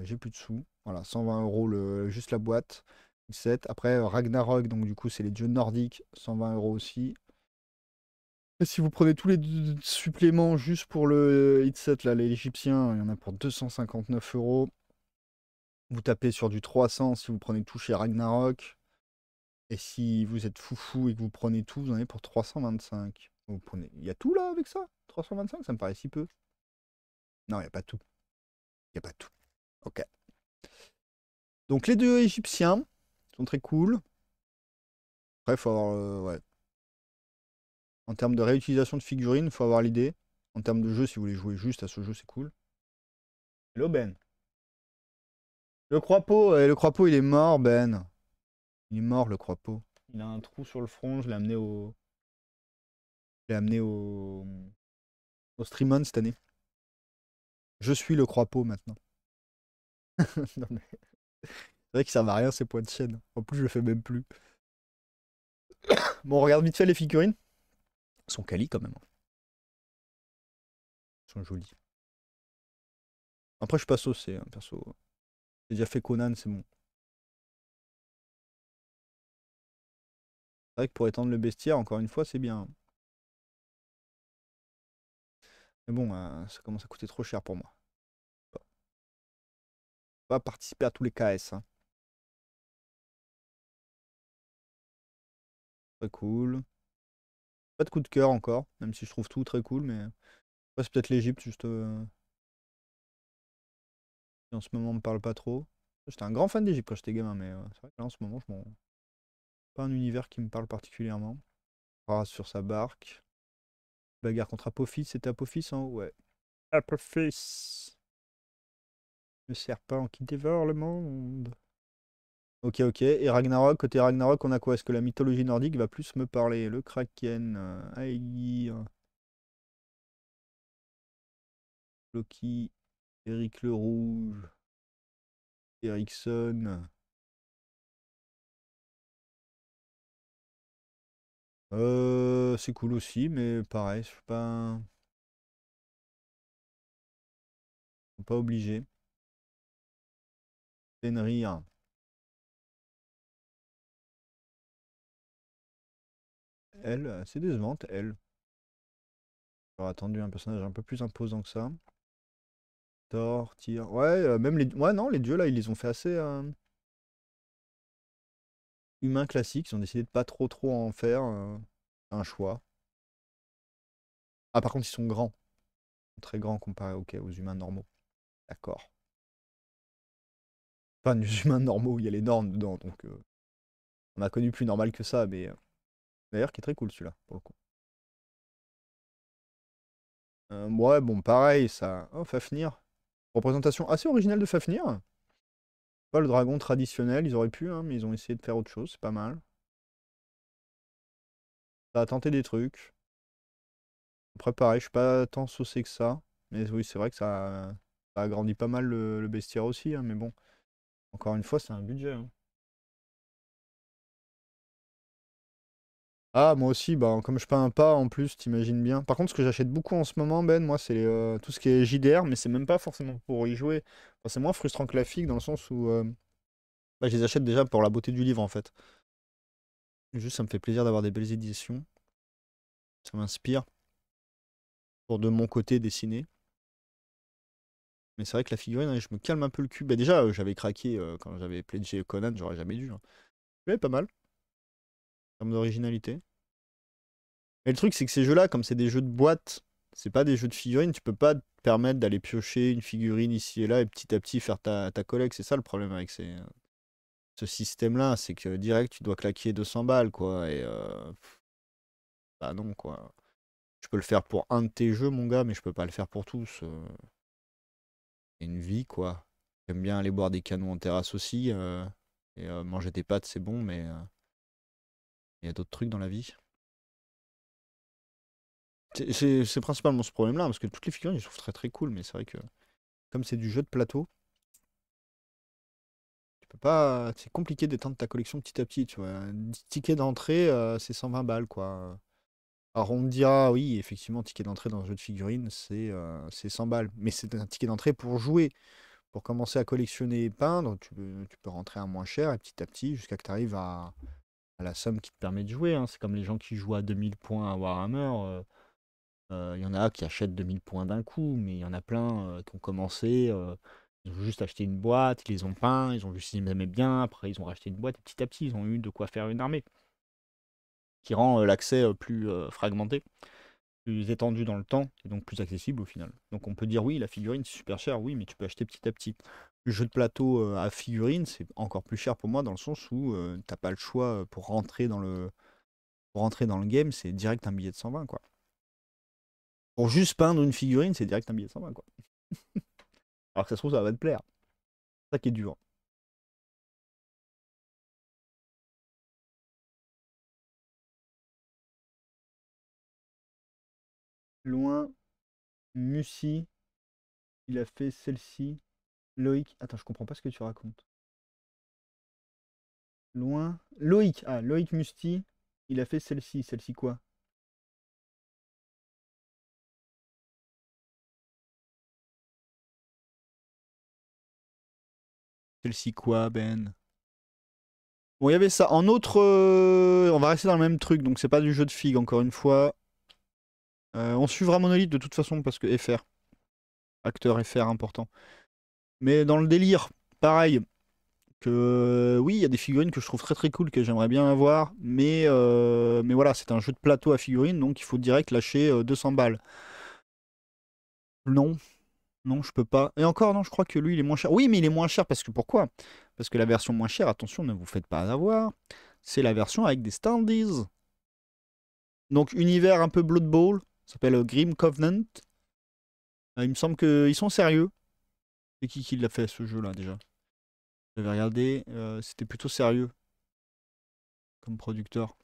J'ai plus de sous. Voilà, 120 euros juste la boîte. X7. Après, Ragnarok, donc du coup, c'est les dieux nordiques. 120 euros aussi. Et si vous prenez tous les suppléments juste pour le hit set, là, l'Égyptien, il y en a pour 259 euros. Vous tapez sur du 300 si vous prenez tout chez Ragnarok. Et si vous êtes foufou et que vous prenez tout, vous en avez pour 325. Vous prenez. Il y a tout là avec ça? 325, ça me paraît si peu. Non, il n'y a pas tout. Il n'y a pas tout. Ok. Donc les deux égyptiens sont très cool. Après, il faut avoir. Ouais. En termes de réutilisation de figurines, il faut avoir l'idée. En termes de jeu, si vous voulez jouer juste à ce jeu, c'est cool. Hello Ben. Le croix-pot, il est mort, Ben. Il est mort, le croix-pot. Il a un trou sur le front, je l'ai amené au. Je l'ai amené au Streamon cette année. Je suis le croix-pot maintenant. Non, mais c'est vrai qu'ils servent à rien ces points de chaîne. En plus, je le fais même plus. Bon, on regarde vite fait les figurines. Elles sont quali quand même, hein. Elles sont jolies. Après, je suis pas saucé, hein, perso. J'ai déjà fait Conan, c'est bon. C'est vrai que pour étendre le bestiaire, encore une fois, c'est bien. Mais bon, ça commence à coûter trop cher pour moi. Pas participer à tous les KS, hein. Très cool. Pas de coup de cœur encore, même si je trouve tout très cool, mais ouais, c'est peut-être l'Egypte, juste qui en ce moment me parle pas trop. J'étais un grand fan d'Egypte quand j'étais gamin, mais c'est vrai que là en ce moment, je m'en. Pas un univers qui me parle particulièrement. Ah, sur sa barque. Bagarre contre Apophis, c'était Apophis en haut, ouais. Apophis. Le serpent qui dévore le monde. Ok, ok. Et Ragnarok, côté Ragnarok, on a quoi? Est-ce que la mythologie nordique va plus me parler? Le Kraken, Aegir, Loki, Eric le Rouge, Ericsson. C'est cool aussi, mais pareil, je suis pas obligé. Fenrir. Elle, c'est décevante, elle. J'aurais attendu un personnage un peu plus imposant que ça. Thor, Tyr. Ouais, même les. Ouais, non, les dieux là, ils les ont fait assez humains classiques. Ils ont décidé de pas trop en faire un choix. Ah, par contre, ils sont grands. Ils sont très grands comparé aux humains normaux. D'accord. Enfin, les humains normaux, il y a les normes dedans, donc on a connu plus normal que ça, mais d'ailleurs, qui est très cool celui-là, pour le coup. Ouais, bon, pareil, ça. Oh, Fafnir. Représentation assez originale de Fafnir. Pas le dragon traditionnel, ils auraient pu, hein, mais ils ont essayé de faire autre chose, c'est pas mal. Ça a tenté des trucs. Après, pareil, je suis pas tant saucé que ça. Mais oui, c'est vrai que ça agrandit pas mal le bestiaire aussi, hein, mais bon. Encore une fois, c'est un budget, hein. Ah, moi aussi, bah, comme je peins pas en plus, t'imagines bien. Par contre, ce que j'achète beaucoup en ce moment, Ben, moi, c'est tout ce qui est JDR, mais c'est même pas forcément pour y jouer. Enfin, c'est moins frustrant que la figue dans le sens où bah, je les achète déjà pour la beauté du livre en fait. Juste, ça me fait plaisir d'avoir des belles éditions. Ça m'inspire pour de mon côté dessiner. Mais c'est vrai que la figurine, ouais, je me calme un peu le cul. Bah, déjà, j'avais craqué quand j'avais pledgé Conan, j'aurais jamais dû, hein. Mais pas mal, en termes d'originalité. Mais le truc, c'est que ces jeux-là, comme c'est des jeux de boîte, c'est pas des jeux de figurines, tu peux pas te permettre d'aller piocher une figurine ici et là et petit à petit faire ta collecte. C'est ça le problème avec ce système-là, c'est que direct, tu dois claquer 200 balles, quoi. Et bah non, quoi. Je peux le faire pour un de tes jeux, mon gars, mais je peux pas le faire pour tous. C'est une vie, quoi. J'aime bien aller boire des canons en terrasse aussi. Et manger des pâtes, c'est bon, mais il y a d'autres trucs dans la vie. C'est principalement ce problème-là, parce que toutes les figurines, je trouve très très cool, mais c'est vrai que comme c'est du jeu de plateau, tu peux pas. C'est compliqué d'étendre ta collection petit à petit, tu vois. Un ticket d'entrée, c'est 120 balles, quoi. Alors on me dira, oui, effectivement, ticket d'entrée dans un jeu de figurines, c'est 100 balles. Mais c'est un ticket d'entrée pour jouer. Pour commencer à collectionner et peindre, tu peux rentrer à moins cher et petit à petit jusqu'à que tu arrives à la somme qui te permet de jouer, hein. C'est comme les gens qui jouent à 2000 points à Warhammer. Il y en a qui achètent 2000 points d'un coup, mais il y en a plein qui ont commencé. Ils ont juste acheté une boîte, ils les ont peints, ils ont vu s'ils aimaient bien. Après, ils ont racheté une boîte et petit à petit, ils ont eu de quoi faire une armée qui rend l'accès plus fragmenté, plus étendu dans le temps et donc plus accessible au final. Donc on peut dire oui, la figurine c'est super cher, oui, mais tu peux acheter petit à petit. Le jeu de plateau à figurine, c'est encore plus cher pour moi dans le sens où t'as pas le choix pour rentrer dans le game, c'est direct un billet de 120 quoi. Pour juste peindre une figurine, c'est direct un billet de 120 quoi. Alors que ça se trouve, ça va te plaire. C'est ça qui est dur. Loin, Mussy, il a fait celle-ci. Loïc, attends, je comprends pas ce que tu racontes. Loin, Loïc, Loïc Musti, il a fait celle-ci. Celle-ci quoi? Celle-ci quoi, Ben? Bon, il y avait ça. En autre, on va rester dans le même truc, donc c'est pas du jeu de figue, encore une fois. On suivra Monolith de toute façon parce que FR, acteur FR important. Mais dans le délire, pareil, que oui, il y a des figurines que je trouve très très cool, que j'aimerais bien avoir, mais voilà, c'est un jeu de plateau à figurines, donc il faut direct lâcher 200 balles. Non, non, je peux pas. Et encore, non, je crois que lui, il est moins cher. Oui, mais il est moins cher parce que pourquoi? Parce que la version moins chère, attention, ne vous faites pas avoir, c'est la version avec des standees. Donc, univers un peu Blood Bowl, ça s'appelle Grim Covenant. Il me semble qu'ils sont sérieux. C'est qui l'a fait ce jeu-là déjà? J'avais regardé, c'était plutôt sérieux comme producteur.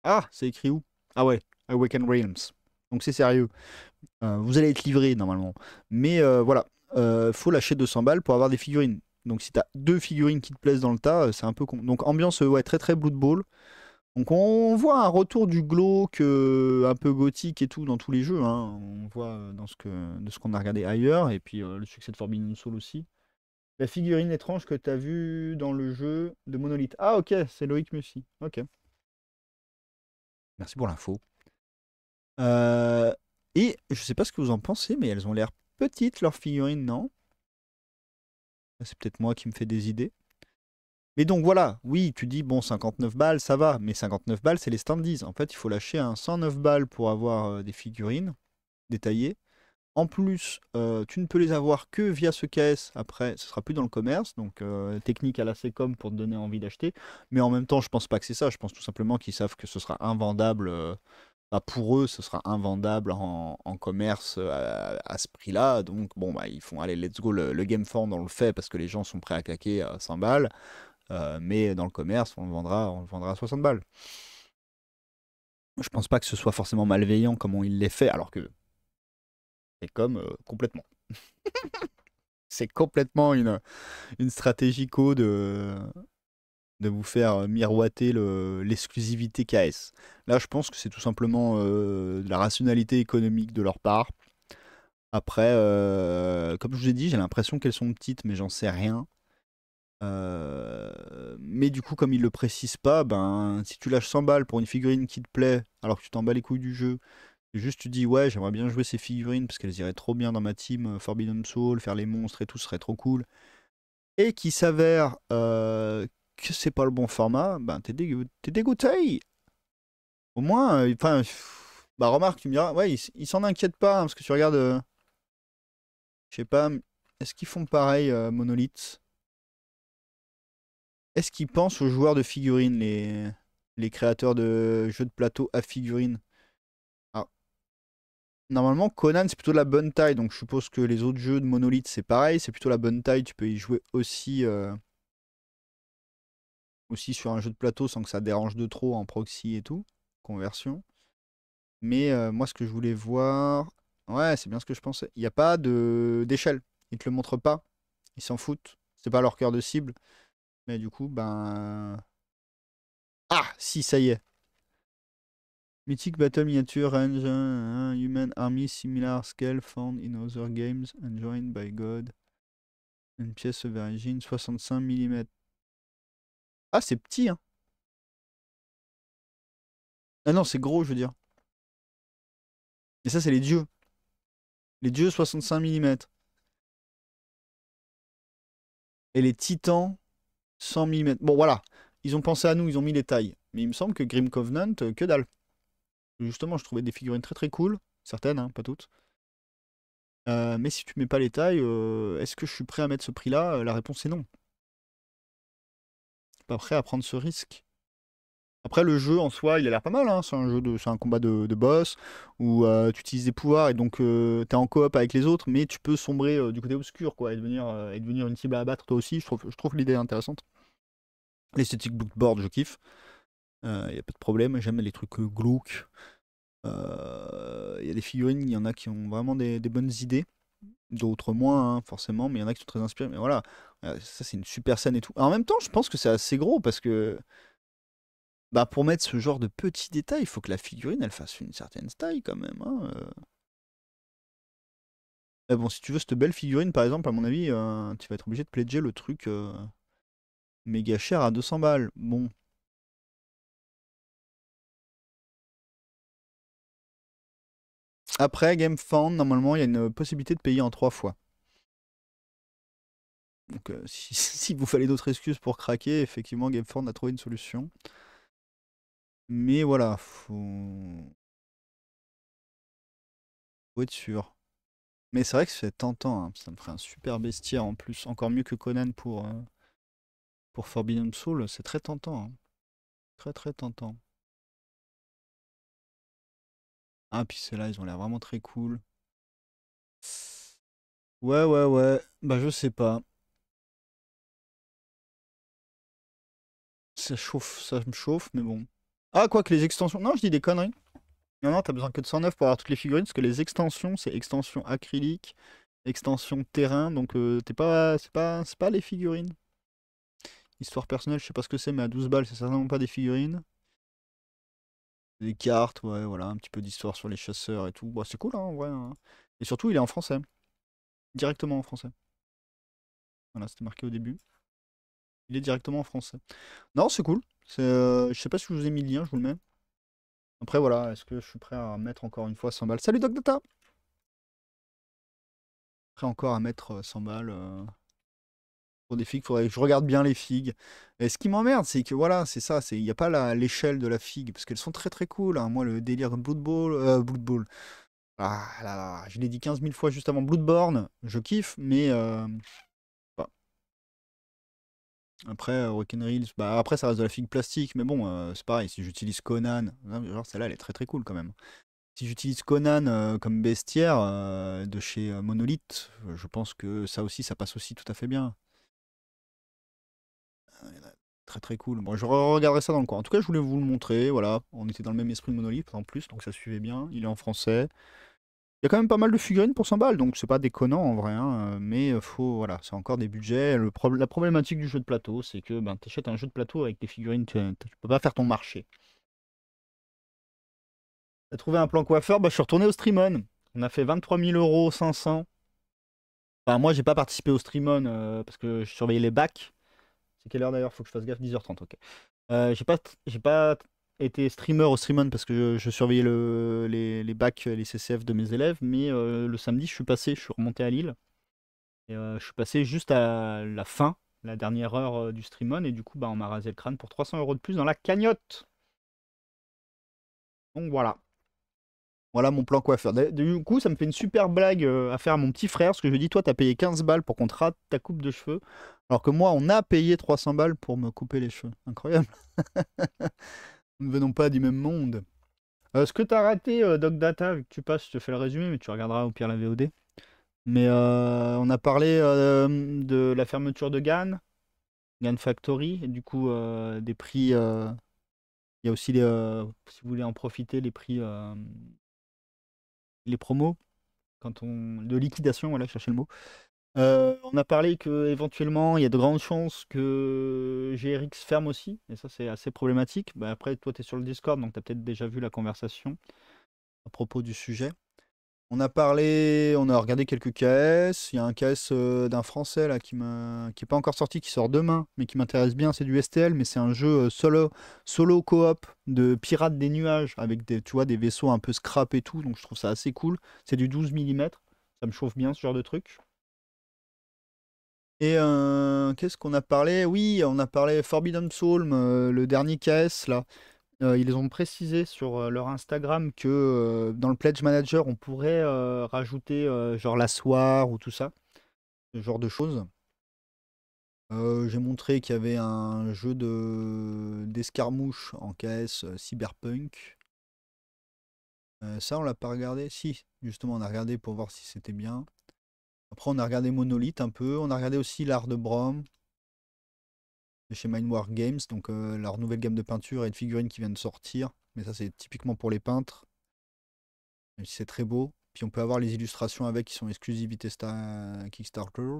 Ah, c'est écrit où? Ah ouais, Awaken Realms. Donc c'est sérieux. Vous allez être livré normalement. Mais voilà, faut lâcher 200 balles pour avoir des figurines. Donc si t'as deux figurines qui te plaisent dans le tas, c'est un peu con. Donc ambiance ouais, très très Blood Bowl. Donc on voit un retour du glauque un peu gothique et tout dans tous les jeux, hein. On voit de ce qu'on a regardé ailleurs, et puis le succès de Forbidden Soul aussi. La figurine étrange que tu as vue dans le jeu de Monolith. Ah ok, c'est Loïc Mussy. Ok. Merci pour l'info. Euh, et je sais pas ce que vous en pensez, mais elles ont l'air petites, leurs figurines, non? C'est peut-être moi qui me fais des idées. Mais donc voilà, oui, tu dis, bon, 59 balles, ça va, mais 59 balles, c'est les standees. En fait, il faut lâcher un 109 balles pour avoir des figurines détaillées. En plus, tu ne peux les avoir que via ce KS. Après, ce sera plus dans le commerce, donc technique à la Secom pour te donner envie d'acheter. Mais en même temps, je pense pas que c'est ça. Je pense tout simplement qu'ils savent que ce sera invendable. Bah, pour eux, ce sera invendable en commerce à ce prix-là. Donc, bon, bah, ils font, allez, let's go, le GameFound, on le fait parce que les gens sont prêts à claquer à 100 balles. Mais dans le commerce, on le vendra à 60 balles. Je pense pas que ce soit forcément malveillant comment il les fait, alors que c'est comme complètement. C'est complètement une stratégie code de vous faire miroiter l'exclusivité KS. Là, je pense que c'est tout simplement de la rationalité économique de leur part. Après, comme je vous ai dit, j'ai l'impression qu'elles sont petites, mais j'en sais rien. Mais du coup, comme ils le précisent pas, ben, si tu lâches 100 balles pour une figurine qui te plaît, alors que tu t'en bats les couilles du jeu, et juste tu dis ouais, j'aimerais bien jouer ces figurines parce qu'elles iraient trop bien dans ma team Forbidden Soul, faire les monstres et tout, ce serait trop cool, et qui s'avère que c'est pas le bon format, ben t'es dégoûté. Au moins, enfin, bah remarque, tu me diras, ouais, ils s'en inquiètent pas, hein, parce que tu regardes, je sais pas, est-ce qu'ils font pareil, Monolith? Est-ce qu'ils pensent aux joueurs de figurines, les créateurs de jeux de plateau à figurines? Alors, normalement, Conan, c'est plutôt la bonne taille, donc je suppose que les autres jeux de Monolith, c'est pareil, c'est plutôt la bonne taille, tu peux y jouer aussi sur un jeu de plateau sans que ça dérange de trop en proxy et tout, conversion. Mais moi, ce que je voulais voir, ouais, c'est bien ce que je pensais. Il n'y a pas d'échelle, ils te le montrent pas, ils s'en foutent, c'est pas leur cœur de cible. Mais du coup, ben... Ah, si, ça y est. Mythic Battle Miniature Range, Human Army Similar Scale found in other games and joined by God. Une pièce of origine 65 mm. Ah, c'est petit, hein. Ah non, c'est gros, je veux dire. Et ça, c'est les dieux. Les dieux 65 mm. Et les titans 100 mm. Bon, voilà. Ils ont pensé à nous, ils ont mis les tailles. Mais il me semble que Grim Covenant, que dalle. Justement, je trouvais des figurines très très cool. Certaines, hein, pas toutes. Mais si tu mets pas les tailles, est-ce que je suis prêt à mettre ce prix-là? La réponse est non. Je suis pas prêt à prendre ce risque. Après, le jeu en soi, il a l'air pas mal, hein. C'est un combat de boss où tu utilises des pouvoirs et donc t'es en coop avec les autres, mais tu peux sombrer du côté obscur, quoi, et devenir une cible à abattre toi aussi. Je trouve l'idée intéressante. L'esthétique bookboard, je kiffe. Y a pas de problème. J'aime les trucs glauques. Il y a des figurines, il y en a qui ont vraiment des bonnes idées, d'autres moins, hein, forcément, mais il y en a qui sont très inspirés. Mais voilà, ça c'est une super scène et tout. En même temps, je pense que c'est assez gros parce que bah, pour mettre ce genre de petits détails, il faut que la figurine elle fasse une certaine taille quand même, hein. Mais bon, si tu veux cette belle figurine, par exemple, à mon avis, tu vas être obligé de pledger le truc méga cher à 200 balles. Bon. Après, GameFound, normalement, il y a une possibilité de payer en 3 fois. Donc, si vous fallait d'autres excuses pour craquer, effectivement, GameFound a trouvé une solution. Mais voilà, faut être sûr. Mais c'est vrai que c'est tentant, hein. Ça me ferait un super bestiaire en plus, encore mieux que Conan pour Forbidden Soul, c'est très tentant, hein. Très très tentant. Ah, puis ceux-là, ils ont l'air vraiment très cool. Ouais, ouais, ouais. Bah, je sais pas. Ça chauffe, ça me chauffe, mais bon. Ah, quoi que les extensions. Non, je dis des conneries. Non, non, t'as besoin que de 109 pour avoir toutes les figurines, parce que les extensions, c'est extension acrylique, extension terrain, donc c'est pas les figurines. Histoire personnelle, je sais pas ce que c'est, mais à 12 balles, c'est certainement pas des figurines. Des cartes, ouais, voilà, un petit peu d'histoire sur les chasseurs et tout. Bah, c'est cool, hein, en vrai, hein. Et surtout, il est en français. Directement en français. Voilà, c'était marqué au début. Il est directement en français. Non, c'est cool. Je sais pas si je vous ai mis le lien, je vous le mets. Après, voilà, est-ce que je suis prêt à mettre encore une fois 100 balles? Salut Doc Data! Prêt encore à mettre 100 balles pour des figues. Faudrait que je regarde bien les figues. Et ce qui m'emmerde, c'est que voilà, c'est ça. Il n'y a pas l'échelle de la figue. Parce qu'elles sont très très cool, hein. Moi, le délire Blood Bowl. Blood Bowl. Ah là là, je l'ai dit 15 000 fois juste avant Bloodborne. Je kiffe, mais. Bah, après, Rock'n Reels, bah après ça reste de la figue plastique, mais bon, c'est pareil, si j'utilise Conan, genre celle-là elle est très très cool quand même. Si j'utilise Conan comme bestiaire de chez Monolith, je pense que ça aussi, ça passe aussi tout à fait bien. Très très cool. Bon, je regarderai ça dans le coin. En tout cas, je voulais vous le montrer, voilà. On était dans le même esprit de Monolith en plus, donc ça suivait bien. Il est en français. Il y a quand même pas mal de figurines pour 100 balles, donc c'est pas déconnant en vrai, hein, mais faut, voilà, c'est encore des budgets. La problématique du jeu de plateau, c'est que ben, tu achètes un jeu de plateau avec des figurines, tu peux pas faire ton marché. T'as trouvé un plan coiffeur, bah, je suis retourné au Streamon. On a fait 23 000 euros 500. Enfin, moi, j'ai pas participé au Streamon parce que je surveillais les bacs. C'est quelle heure d'ailleurs? Faut que je fasse gaffe, 10h30, ok. J'ai pas été streamer au Streamon parce que je surveillais les bacs, les CCF de mes élèves, mais le samedi, je suis remonté à Lille. Et je suis passé juste à la fin, la dernière heure du Streamon, et du coup, bah, on m'a rasé le crâne pour 300 euros de plus dans la cagnotte. Donc voilà. Voilà mon plan coiffeur. Du coup, ça me fait une super blague à faire à mon petit frère, parce que je lui dis, toi, t'as payé 15 balles pour qu'on te rate ta coupe de cheveux, alors que moi, on a payé 300 balles pour me couper les cheveux. Incroyable. Nous ne venons pas du même monde. Ce que t'as raté, Doc Data, vu que tu passes, je te fais le résumé, mais tu regarderas au pire la VOD. Mais on a parlé de la fermeture de Gann. Gan Factory, et du coup des prix. Il y a aussi si vous voulez en profiter, les promos, de liquidation, voilà, chercher le mot. On a parlé que éventuellement il y a de grandes chances que GRX ferme aussi, et ça c'est assez problématique. Bah, après, toi tu es sur le Discord, donc tu as peut-être déjà vu la conversation à propos du sujet. On a regardé quelques KS. Il y a un KS d'un Français là qui est pas encore sorti, qui sort demain, mais qui m'intéresse bien. C'est du STL, mais c'est un jeu solo coop de pirates des nuages avec tu vois, des vaisseaux un peu scrap et tout. Donc je trouve ça assez cool. C'est du 12 mm. Ça me chauffe bien ce genre de truc. Et qu'est-ce qu'on a parlé? Oui, on a parlé Forbidden Soul, le dernier KS là. Ils ont précisé sur leur Instagram que dans le Pledge Manager, on pourrait rajouter genre la soirée ou tout ça, ce genre de choses. J'ai montré qu'il y avait un jeu d'escarmouche en KS Cyberpunk. Ça, on l'a pas regardé. Si, justement, on a regardé pour voir si c'était bien. Après, on a regardé Monolith un peu. On a regardé aussi l'art de Brom de chez Mindwar Games, donc leur nouvelle gamme de peinture et de figurines qui vient de sortir. Mais ça, c'est typiquement pour les peintres. Même si c'est très beau. Puis on peut avoir les illustrations avec qui sont exclusivité Kickstarter.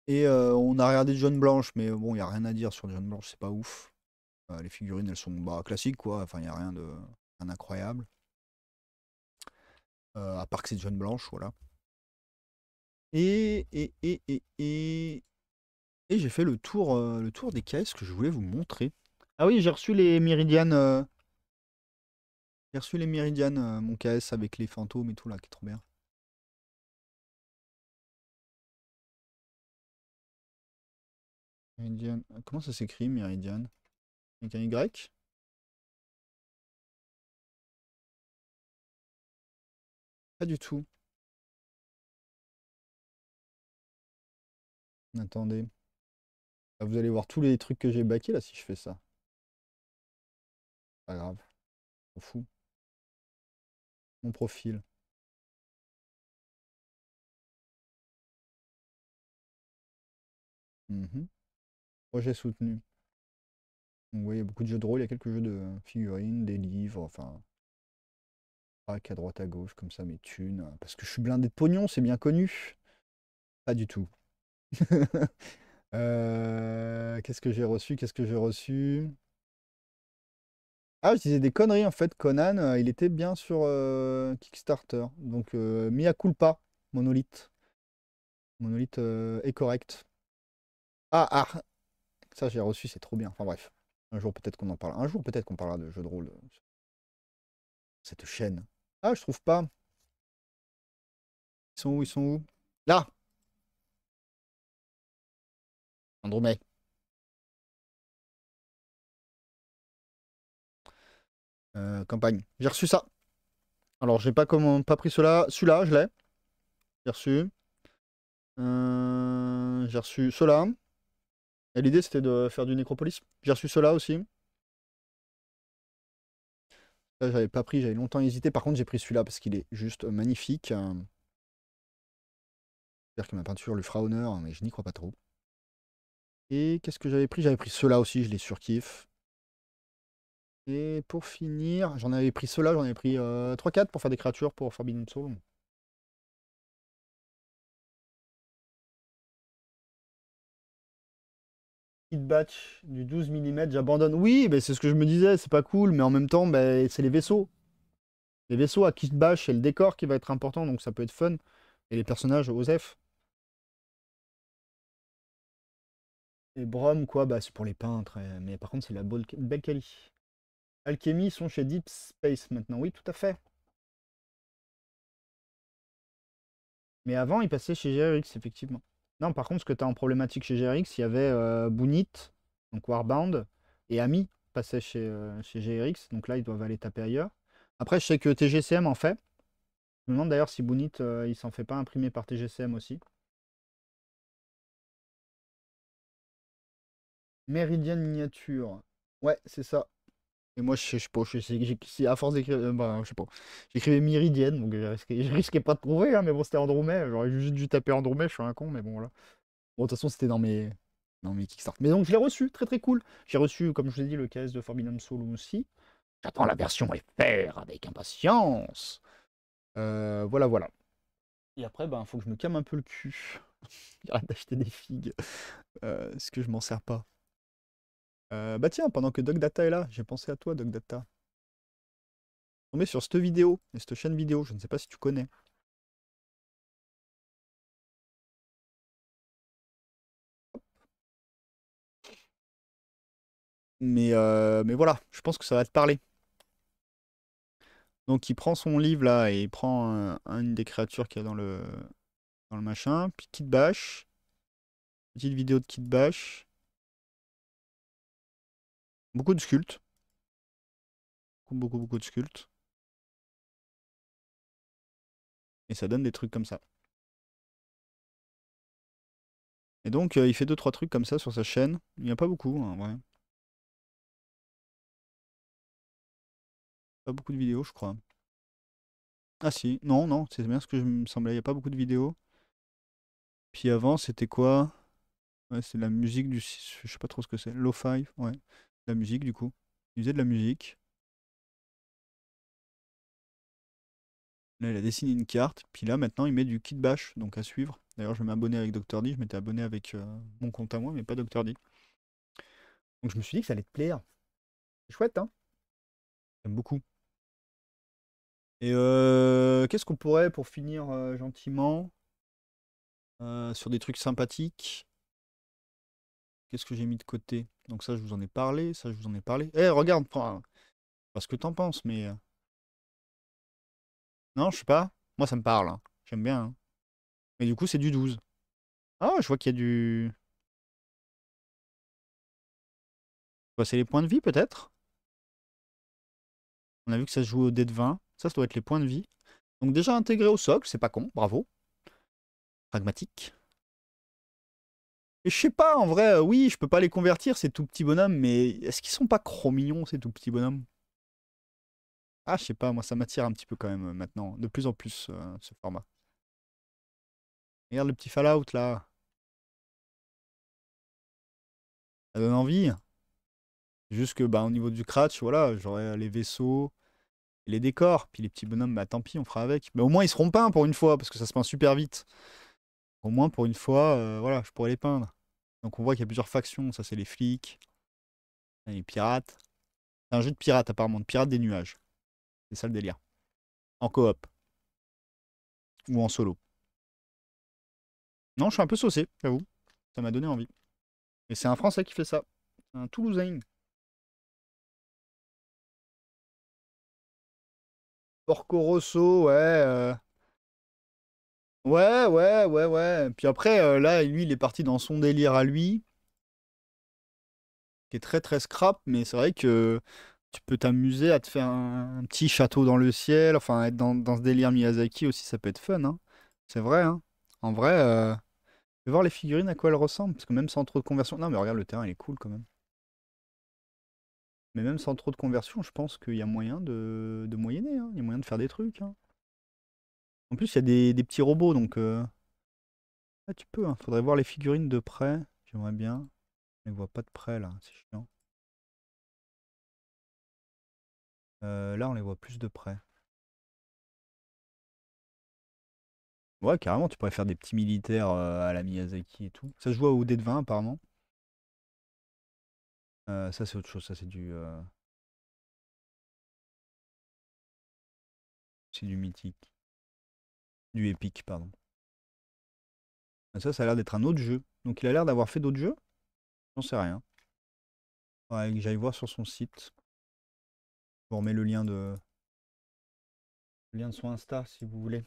Et on a regardé John Blanche, mais bon, il n'y a rien à dire sur John Blanche, c'est pas ouf. Les figurines, elles sont bah, classiques, quoi. Enfin, il n'y a rien d'incroyable. À part que c'est John Blanche, voilà. Et, et, et, et, et, et j'ai fait le tour des caisses que je voulais vous montrer. Ah oui, j'ai reçu les Méridianes, mon KS avec les fantômes et tout là, qui est trop bien. Méridiane. Comment ça s'écrit, Méridiane? Avec un Y? Pas du tout. Attendez. Ah, vous allez voir tous les trucs que j'ai baqués là si je fais ça. Pas grave. M'en fous. Mon profil. Mhm. Projet soutenu. Donc, oui, il y a beaucoup de jeux de rôle, il y a quelques jeux de figurines, des livres, enfin, à droite à gauche, comme ça, mes thunes. Parce que je suis blindé de pognon, c'est bien connu. Pas du tout. Qu'est-ce que j'ai reçu? Qu'est-ce que j'ai reçu? Ah, je disais des conneries en fait. Conan, il était bien sur Kickstarter. Donc, mea culpa, Monolith. Monolith est correct. Ah, ça j'ai reçu, c'est trop bien. Enfin bref, un jour peut-être qu'on en parle. Un jour peut-être qu'on parlera de jeux de rôle sur cette chaîne. Ah, je trouve pas. Ils sont où? Ils sont où? Là! Andromède. Campagne. J'ai reçu ça. Alors, j'ai pas pris cela. Celui-là, je l'ai. J'ai reçu. J'ai reçu cela. Et l'idée, c'était de faire du Nécropolis. J'ai reçu cela aussi. Là, j'avais pas pris, j'avais longtemps hésité. Par contre, j'ai pris celui-là parce qu'il est juste magnifique. J'espère que ma peinture lui fera honneur, mais je n'y crois pas trop. Et qu'est-ce que j'avais pris? J'avais pris cela aussi, je les surkiffe. Et pour finir, j'en avais pris cela, j'en avais pris 3-4 pour faire des créatures pour Forbidden Soul. Hit batch du 12 mm, j'abandonne. Oui, mais c'est ce que je me disais, c'est pas cool, mais en même temps, bah, c'est les vaisseaux. Les vaisseaux à kit bash, c'est le décor qui va être important, donc ça peut être fun. Et les personnages, Osef. Et Brom, quoi, bah c'est pour les peintres. Mais par contre, c'est la belle quali. Alchemy sont chez Deep Space maintenant. Oui, tout à fait. Mais avant, ils passaient chez GRX, effectivement. Non, par contre, ce que tu as en problématique chez GRX, il y avait Boonit, donc Warbound, et Ami passaient chez GRX. Donc là, ils doivent aller taper ailleurs. Après, je sais que TGCM en fait. Je me demande d'ailleurs si Boonit, il s'en fait pas imprimer par TGCM aussi. Meridian Miniature. Ouais, c'est ça. Et moi, je sais pas, à force d'écrire, bah, je sais pas. J'écrivais Meridian, donc je risquais pas de trouver, hein, mais bon, c'était Andromède. J'aurais juste dû taper Andromède, je suis un con, mais bon, voilà. Bon, de toute façon, c'était dans mes Kickstarter. Mais donc, je l'ai reçu, très très cool. J'ai reçu, comme je vous ai dit, le KS de Forbidden Soul aussi. J'attends la version FR avec impatience. Voilà, voilà. Et après, ben, faut que je me calme un peu le cul. J'arrête d'acheter des figues. Est-ce que je m'en sers pas? Bah tiens, pendant que Dogdata est là, j'ai pensé à toi, Dogdata. On met sur cette vidéo, et cette chaîne vidéo, je ne sais pas si tu connais. Mais voilà, je pense que ça va te parler. Donc il prend son livre là et il prend une des créatures qu'il y a dans le machin. Puis Kit Bash. Petite vidéo de Kit Bash. Beaucoup de sculptes. Beaucoup de sculptes. Et ça donne des trucs comme ça. Et donc il fait 2-3 trucs comme ça sur sa chaîne. Il n'y a pas beaucoup, hein, ouais. Pas beaucoup de vidéos, je crois. Ah si, non, non, c'est bien ce que je me semblait. Il n'y a pas beaucoup de vidéos. Puis avant, c'était quoi? Ouais, c'est la musique du. Je sais pas trop ce que c'est. Lo-fi, ouais. La musique, du coup. Il faisait de la musique. Là, il a dessiné une carte. Puis là, maintenant, il met du kit bash, donc à suivre. D'ailleurs, je vais m'abonner avec Dr. D. Je m'étais abonné avec mon compte à moi, mais pas Dr. D. Donc je me suis dit que ça allait te plaire. C'est chouette, hein? J'aime beaucoup. Et qu'est-ce qu'on pourrait, pour finir gentiment, sur des trucs sympathiques? Qu'est-ce que j'ai mis de côté? Donc ça, je vous en ai parlé. Ça, je vous en ai parlé. Eh, regarde, pas ce que t'en penses, mais... Non, je sais pas. Moi, ça me parle, hein. J'aime bien, hein. Mais du coup, c'est du 12. Ah, je vois qu'il y a du... Bah, c'est les points de vie, peut-être? On a vu que ça se joue au dé de 20. Ça doit être les points de vie. Donc déjà intégré au socle, c'est pas con, bravo. Pragmatique. Et je sais pas, en vrai, oui, je peux pas les convertir, ces tout petits bonhommes, mais est-ce qu'ils sont pas trop mignons, ces tout petits bonhommes? Ah, je sais pas, moi ça m'attire un petit peu quand même maintenant, de plus en plus, ce format. Regarde le petit Fallout là, ça donne envie. Juste que bah, au niveau du cratch, voilà, j'aurais les vaisseaux, et les décors, puis les petits bonhommes, bah tant pis, on fera avec. Mais au moins ils seront peints pour une fois, parce que ça se peint super vite. Au moins pour une fois, voilà, je pourrais les peindre. Donc on voit qu'il y a plusieurs factions, ça c'est les flics, les pirates. C'est un jeu de pirate apparemment, de pirate des nuages. C'est ça le délire. En coop. Ou en solo. Non, je suis un peu saucé, j'avoue. Ça m'a donné envie. Et c'est un Français qui fait ça. Un Toulousain. Porco Rosso, ouais. Ouais, ouais, ouais, ouais. Puis après, là, lui, il est parti dans son délire à lui, qui est très très scrap, mais c'est vrai que tu peux t'amuser à te faire un petit château dans le ciel, enfin, être dans ce délire Miyazaki aussi, ça peut être fun, hein. C'est vrai, hein. En vrai, je vais voir les figurines à quoi elles ressemblent, parce que même sans trop de conversion. Non, mais regarde, le terrain, il est cool quand même. Mais même sans trop de conversion, je pense qu'il y a moyen de moyenner, hein. Il y a moyen de faire des trucs, hein. En plus, il y a des petits robots, donc ah, tu peux, hein. Faudrait voir les figurines de près. J'aimerais bien. Je ne les vois pas de près, là. C'est chiant. Là, on les voit plus de près. Ouais, carrément, tu pourrais faire des petits militaires à la Miyazaki et tout. Ça se joue au dé de 20, apparemment. Ça, c'est autre chose. Ça, c'est du mythique. Du épique, pardon. Ça a l'air d'être un autre jeu. Donc, il a l'air d'avoir fait d'autres jeux? J'en sais rien. Ouais, que j'aille voir sur son site. Je vous remets le lien de son Insta, si vous voulez.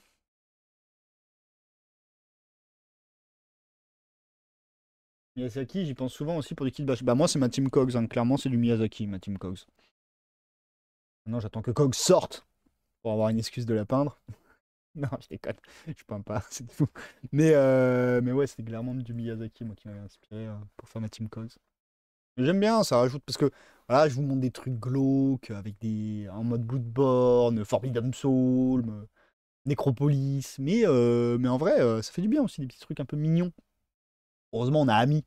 Miyazaki, j'y pense souvent aussi pour des kits bash. Bah, moi, c'est ma team Cogs, hein. Clairement, c'est du Miyazaki, ma team Cogs. Maintenant, j'attends que Cogs sorte pour avoir une excuse de la peindre. Non, je déconne. Je peins pas, c'est fou. Mais ouais, c'est clairement du Miyazaki, moi, qui m'avait inspiré pour faire ma team Cogs. Mais j'aime bien, ça rajoute, parce que voilà, je vous montre des trucs glauques, avec en mode Bloodborne, Forbidden Soul, Necropolis. Mais en vrai, ça fait du bien aussi, des petits trucs un peu mignons. Heureusement, on a Ami.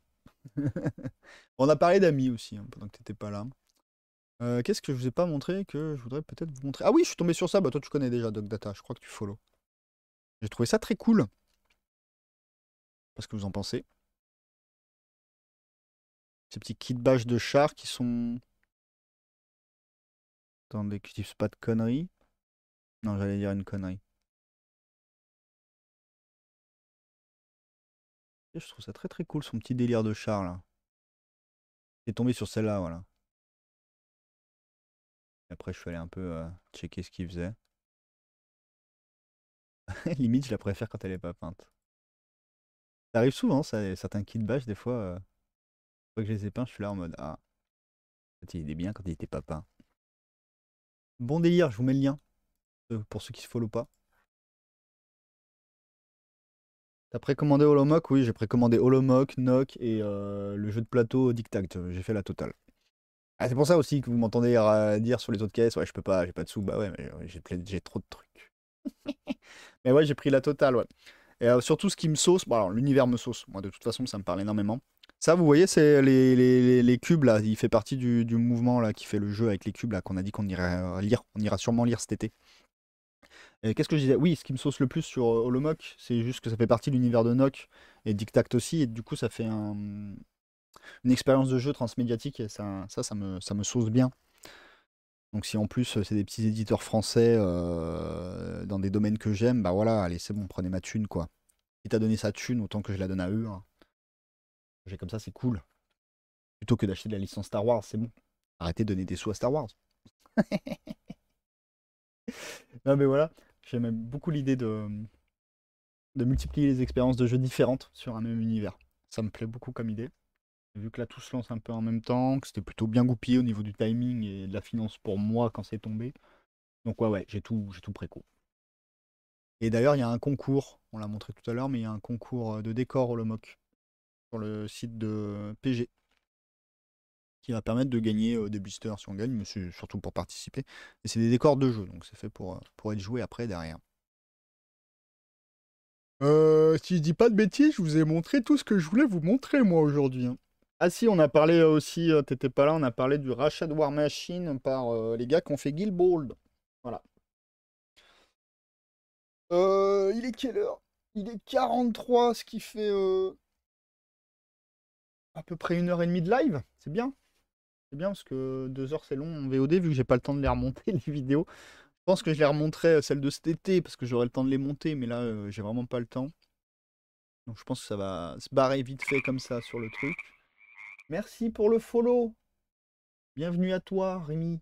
On a parlé d'Ami aussi, hein, pendant que t'étais pas là. Qu'est-ce que je vous ai pas montré que je voudrais peut-être vous montrer? Ah oui, je suis tombé sur ça. Bah toi, tu connais déjà Dog Data. Je crois que tu follow. J'ai trouvé ça très cool. Parce que vous en pensez? Ces petits kits bash de chars qui sont. Attendez que je dise pas de conneries. Non, j'allais dire une connerie. Et je trouve ça très très cool, son petit délire de char là. J'ai tombé sur celle-là, voilà. Et après, je suis allé un peu checker ce qu'il faisait. Limite, je la préfère quand elle est pas peinte. Ça arrive souvent, ça, certains kits bash, des fois, une fois que je les ai peints, je suis là en mode ah, en fait, il est bien quand il était pas peint. Bon délire, je vous mets le lien pour ceux qui se follow pas. T'as précommandé Holomock? Oui, j'ai précommandé Holomock, Nock et le jeu de plateau Dictact. J'ai fait la totale. Ah, c'est pour ça aussi que vous m'entendez dire sur les autres caisses, ouais, je peux pas, j'ai pas de sous. Bah ouais, mais j'ai trop de trucs. Mais ouais, j'ai pris la totale, ouais. Et surtout, ce qui me sauce, bon, alors l'univers me sauce. Moi, de toute façon, ça me parle énormément. Ça, vous voyez, c'est les cubes là. Il fait partie du mouvement là qui fait le jeu avec les cubes là qu'on a dit qu'on irait lire. On ira sûrement lire cet été. Et qu'est-ce que je disais? Oui, ce qui me sauce le plus sur Holomock, c'est juste que ça fait partie de l'univers de Nock et Dictact aussi, et du coup, ça fait une expérience de jeu transmédiatique et ça me sauce bien. Donc si en plus c'est des petits éditeurs français dans des domaines que j'aime, bah voilà, allez, c'est bon, prenez ma thune quoi. Quitte à donner sa thune, autant que je la donne à eux, hein. J'ai comme ça, c'est cool. Plutôt que d'acheter de la licence Star Wars, c'est bon. Arrêtez de donner des sous à Star Wars. Non mais voilà, j'aime beaucoup l'idée de multiplier les expériences de jeux différentes sur un même univers. Ça me plaît beaucoup comme idée. Vu que là tout se lance un peu en même temps, que c'était plutôt bien goupillé au niveau du timing et de la finance pour moi quand c'est tombé. Donc ouais, j'ai tout préco. Et d'ailleurs, il y a un concours, on l'a montré tout à l'heure, mais il y a un concours de décor holomock sur le site de PG qui va permettre de gagner des boosters si on gagne, mais c'est surtout pour participer. Et c'est des décors de jeu, donc c'est fait pour être joué après derrière. Si je dis pas de bêtises, je vous ai montré tout ce que je voulais vous montrer moi aujourd'hui, hein. Ah si, on a parlé aussi, t'étais pas là, on a parlé du rachat de War Machine par les gars qui ont fait Guild Ball. Voilà. Il est quelle heure? Il est 43, ce qui fait à peu près 1 heure et demie de live. C'est bien. C'est bien parce que 2 heures c'est long en VOD vu que j'ai pas le temps de les remonter les vidéos. Je pense que je les remonterai celles de cet été parce que j'aurai le temps de les monter, mais là j'ai vraiment pas le temps. Donc je pense que ça va se barrer vite fait comme ça sur le truc. Merci pour le follow. Bienvenue à toi, Rémi.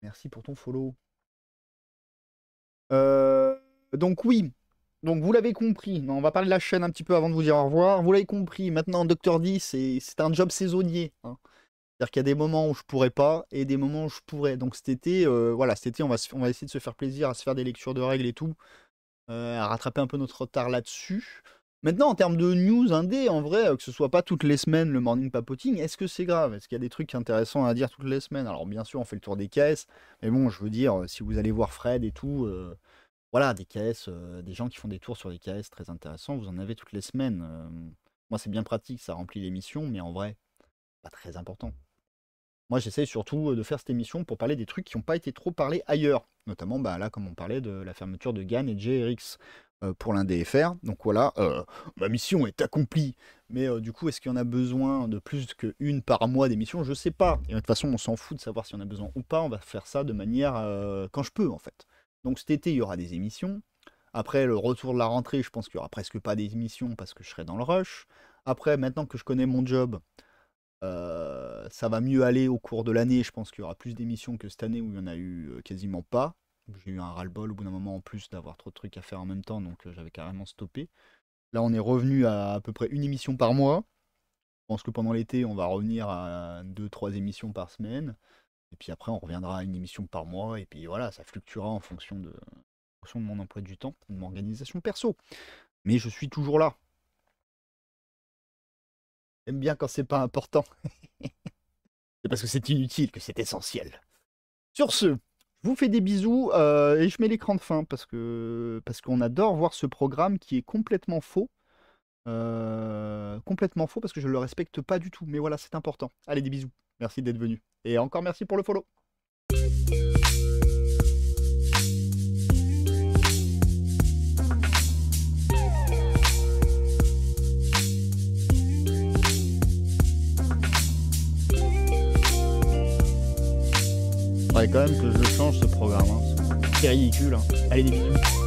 Merci pour ton follow. Donc oui, donc vous l'avez compris. On va parler de la chaîne un petit peu avant de vous dire au revoir. Vous l'avez compris, maintenant Dr. D, c'est un job saisonnier, hein. C'est-à-dire qu'il y a des moments où je pourrais pas et des moments où je pourrais. Donc cet été, voilà, cet été on va essayer de se faire plaisir, à se faire des lectures de règles et tout, à rattraper un peu notre retard là-dessus. Maintenant, en termes de news indé, en vrai, que ce soit pas toutes les semaines le morning papoting, est-ce que c'est grave? Est-ce qu'il y a des trucs intéressants à dire toutes les semaines? Alors bien sûr, on fait le tour des caisses, mais bon, je veux dire, si vous allez voir Fred et tout, voilà, des caisses, des gens qui font des tours sur des caisses très intéressants, vous en avez toutes les semaines. Moi, c'est bien pratique, ça remplit l'émission, mais en vrai, pas très important. Moi, j'essaie surtout de faire cette émission pour parler des trucs qui n'ont pas été trop parlés ailleurs. Notamment, bah, là, comme on parlait de la fermeture de GAN et de GRX pour l'un des FR. Donc voilà, ma mission est accomplie. Mais du coup, est-ce qu'il y en a besoin de plus qu'une par mois d'émission? Je sais pas. Et de toute façon, on s'en fout de savoir si on a besoin ou pas. On va faire ça de manière quand je peux, en fait. Donc cet été, il y aura des émissions. Après, le retour de la rentrée, je pense qu'il y aura presque pas d'émissions parce que je serai dans le rush. Après, maintenant que je connais mon job, ça va mieux aller au cours de l'année. Je pense qu'il y aura plus d'émissions que cette année où il y en a eu quasiment pas. J'ai eu un ras-le-bol au bout d'un moment en plus d'avoir trop de trucs à faire en même temps, donc j'avais carrément stoppé. Là, on est revenu à peu près une émission par mois. Je pense que pendant l'été, on va revenir à 2-3 émissions par semaine. Et puis après, on reviendra à une émission par mois. Et puis voilà, ça fluctuera en fonction de mon emploi du temps, de mon organisation perso. Mais je suis toujours là. J'aime bien quand c'est pas important. C'est parce que c'est inutile que c'est essentiel. Sur ce, je vous fais des bisous et je mets l'écran de fin parce qu'on adore voir ce programme qui est complètement faux. Complètement faux parce que je le respecte pas du tout. Mais voilà, c'est important. Allez, des bisous. Merci d'être venu. Et encore merci pour le follow. Faudrait quand même que je le change ce programme, hein. C'est ridicule, hein. Allez, des bisous.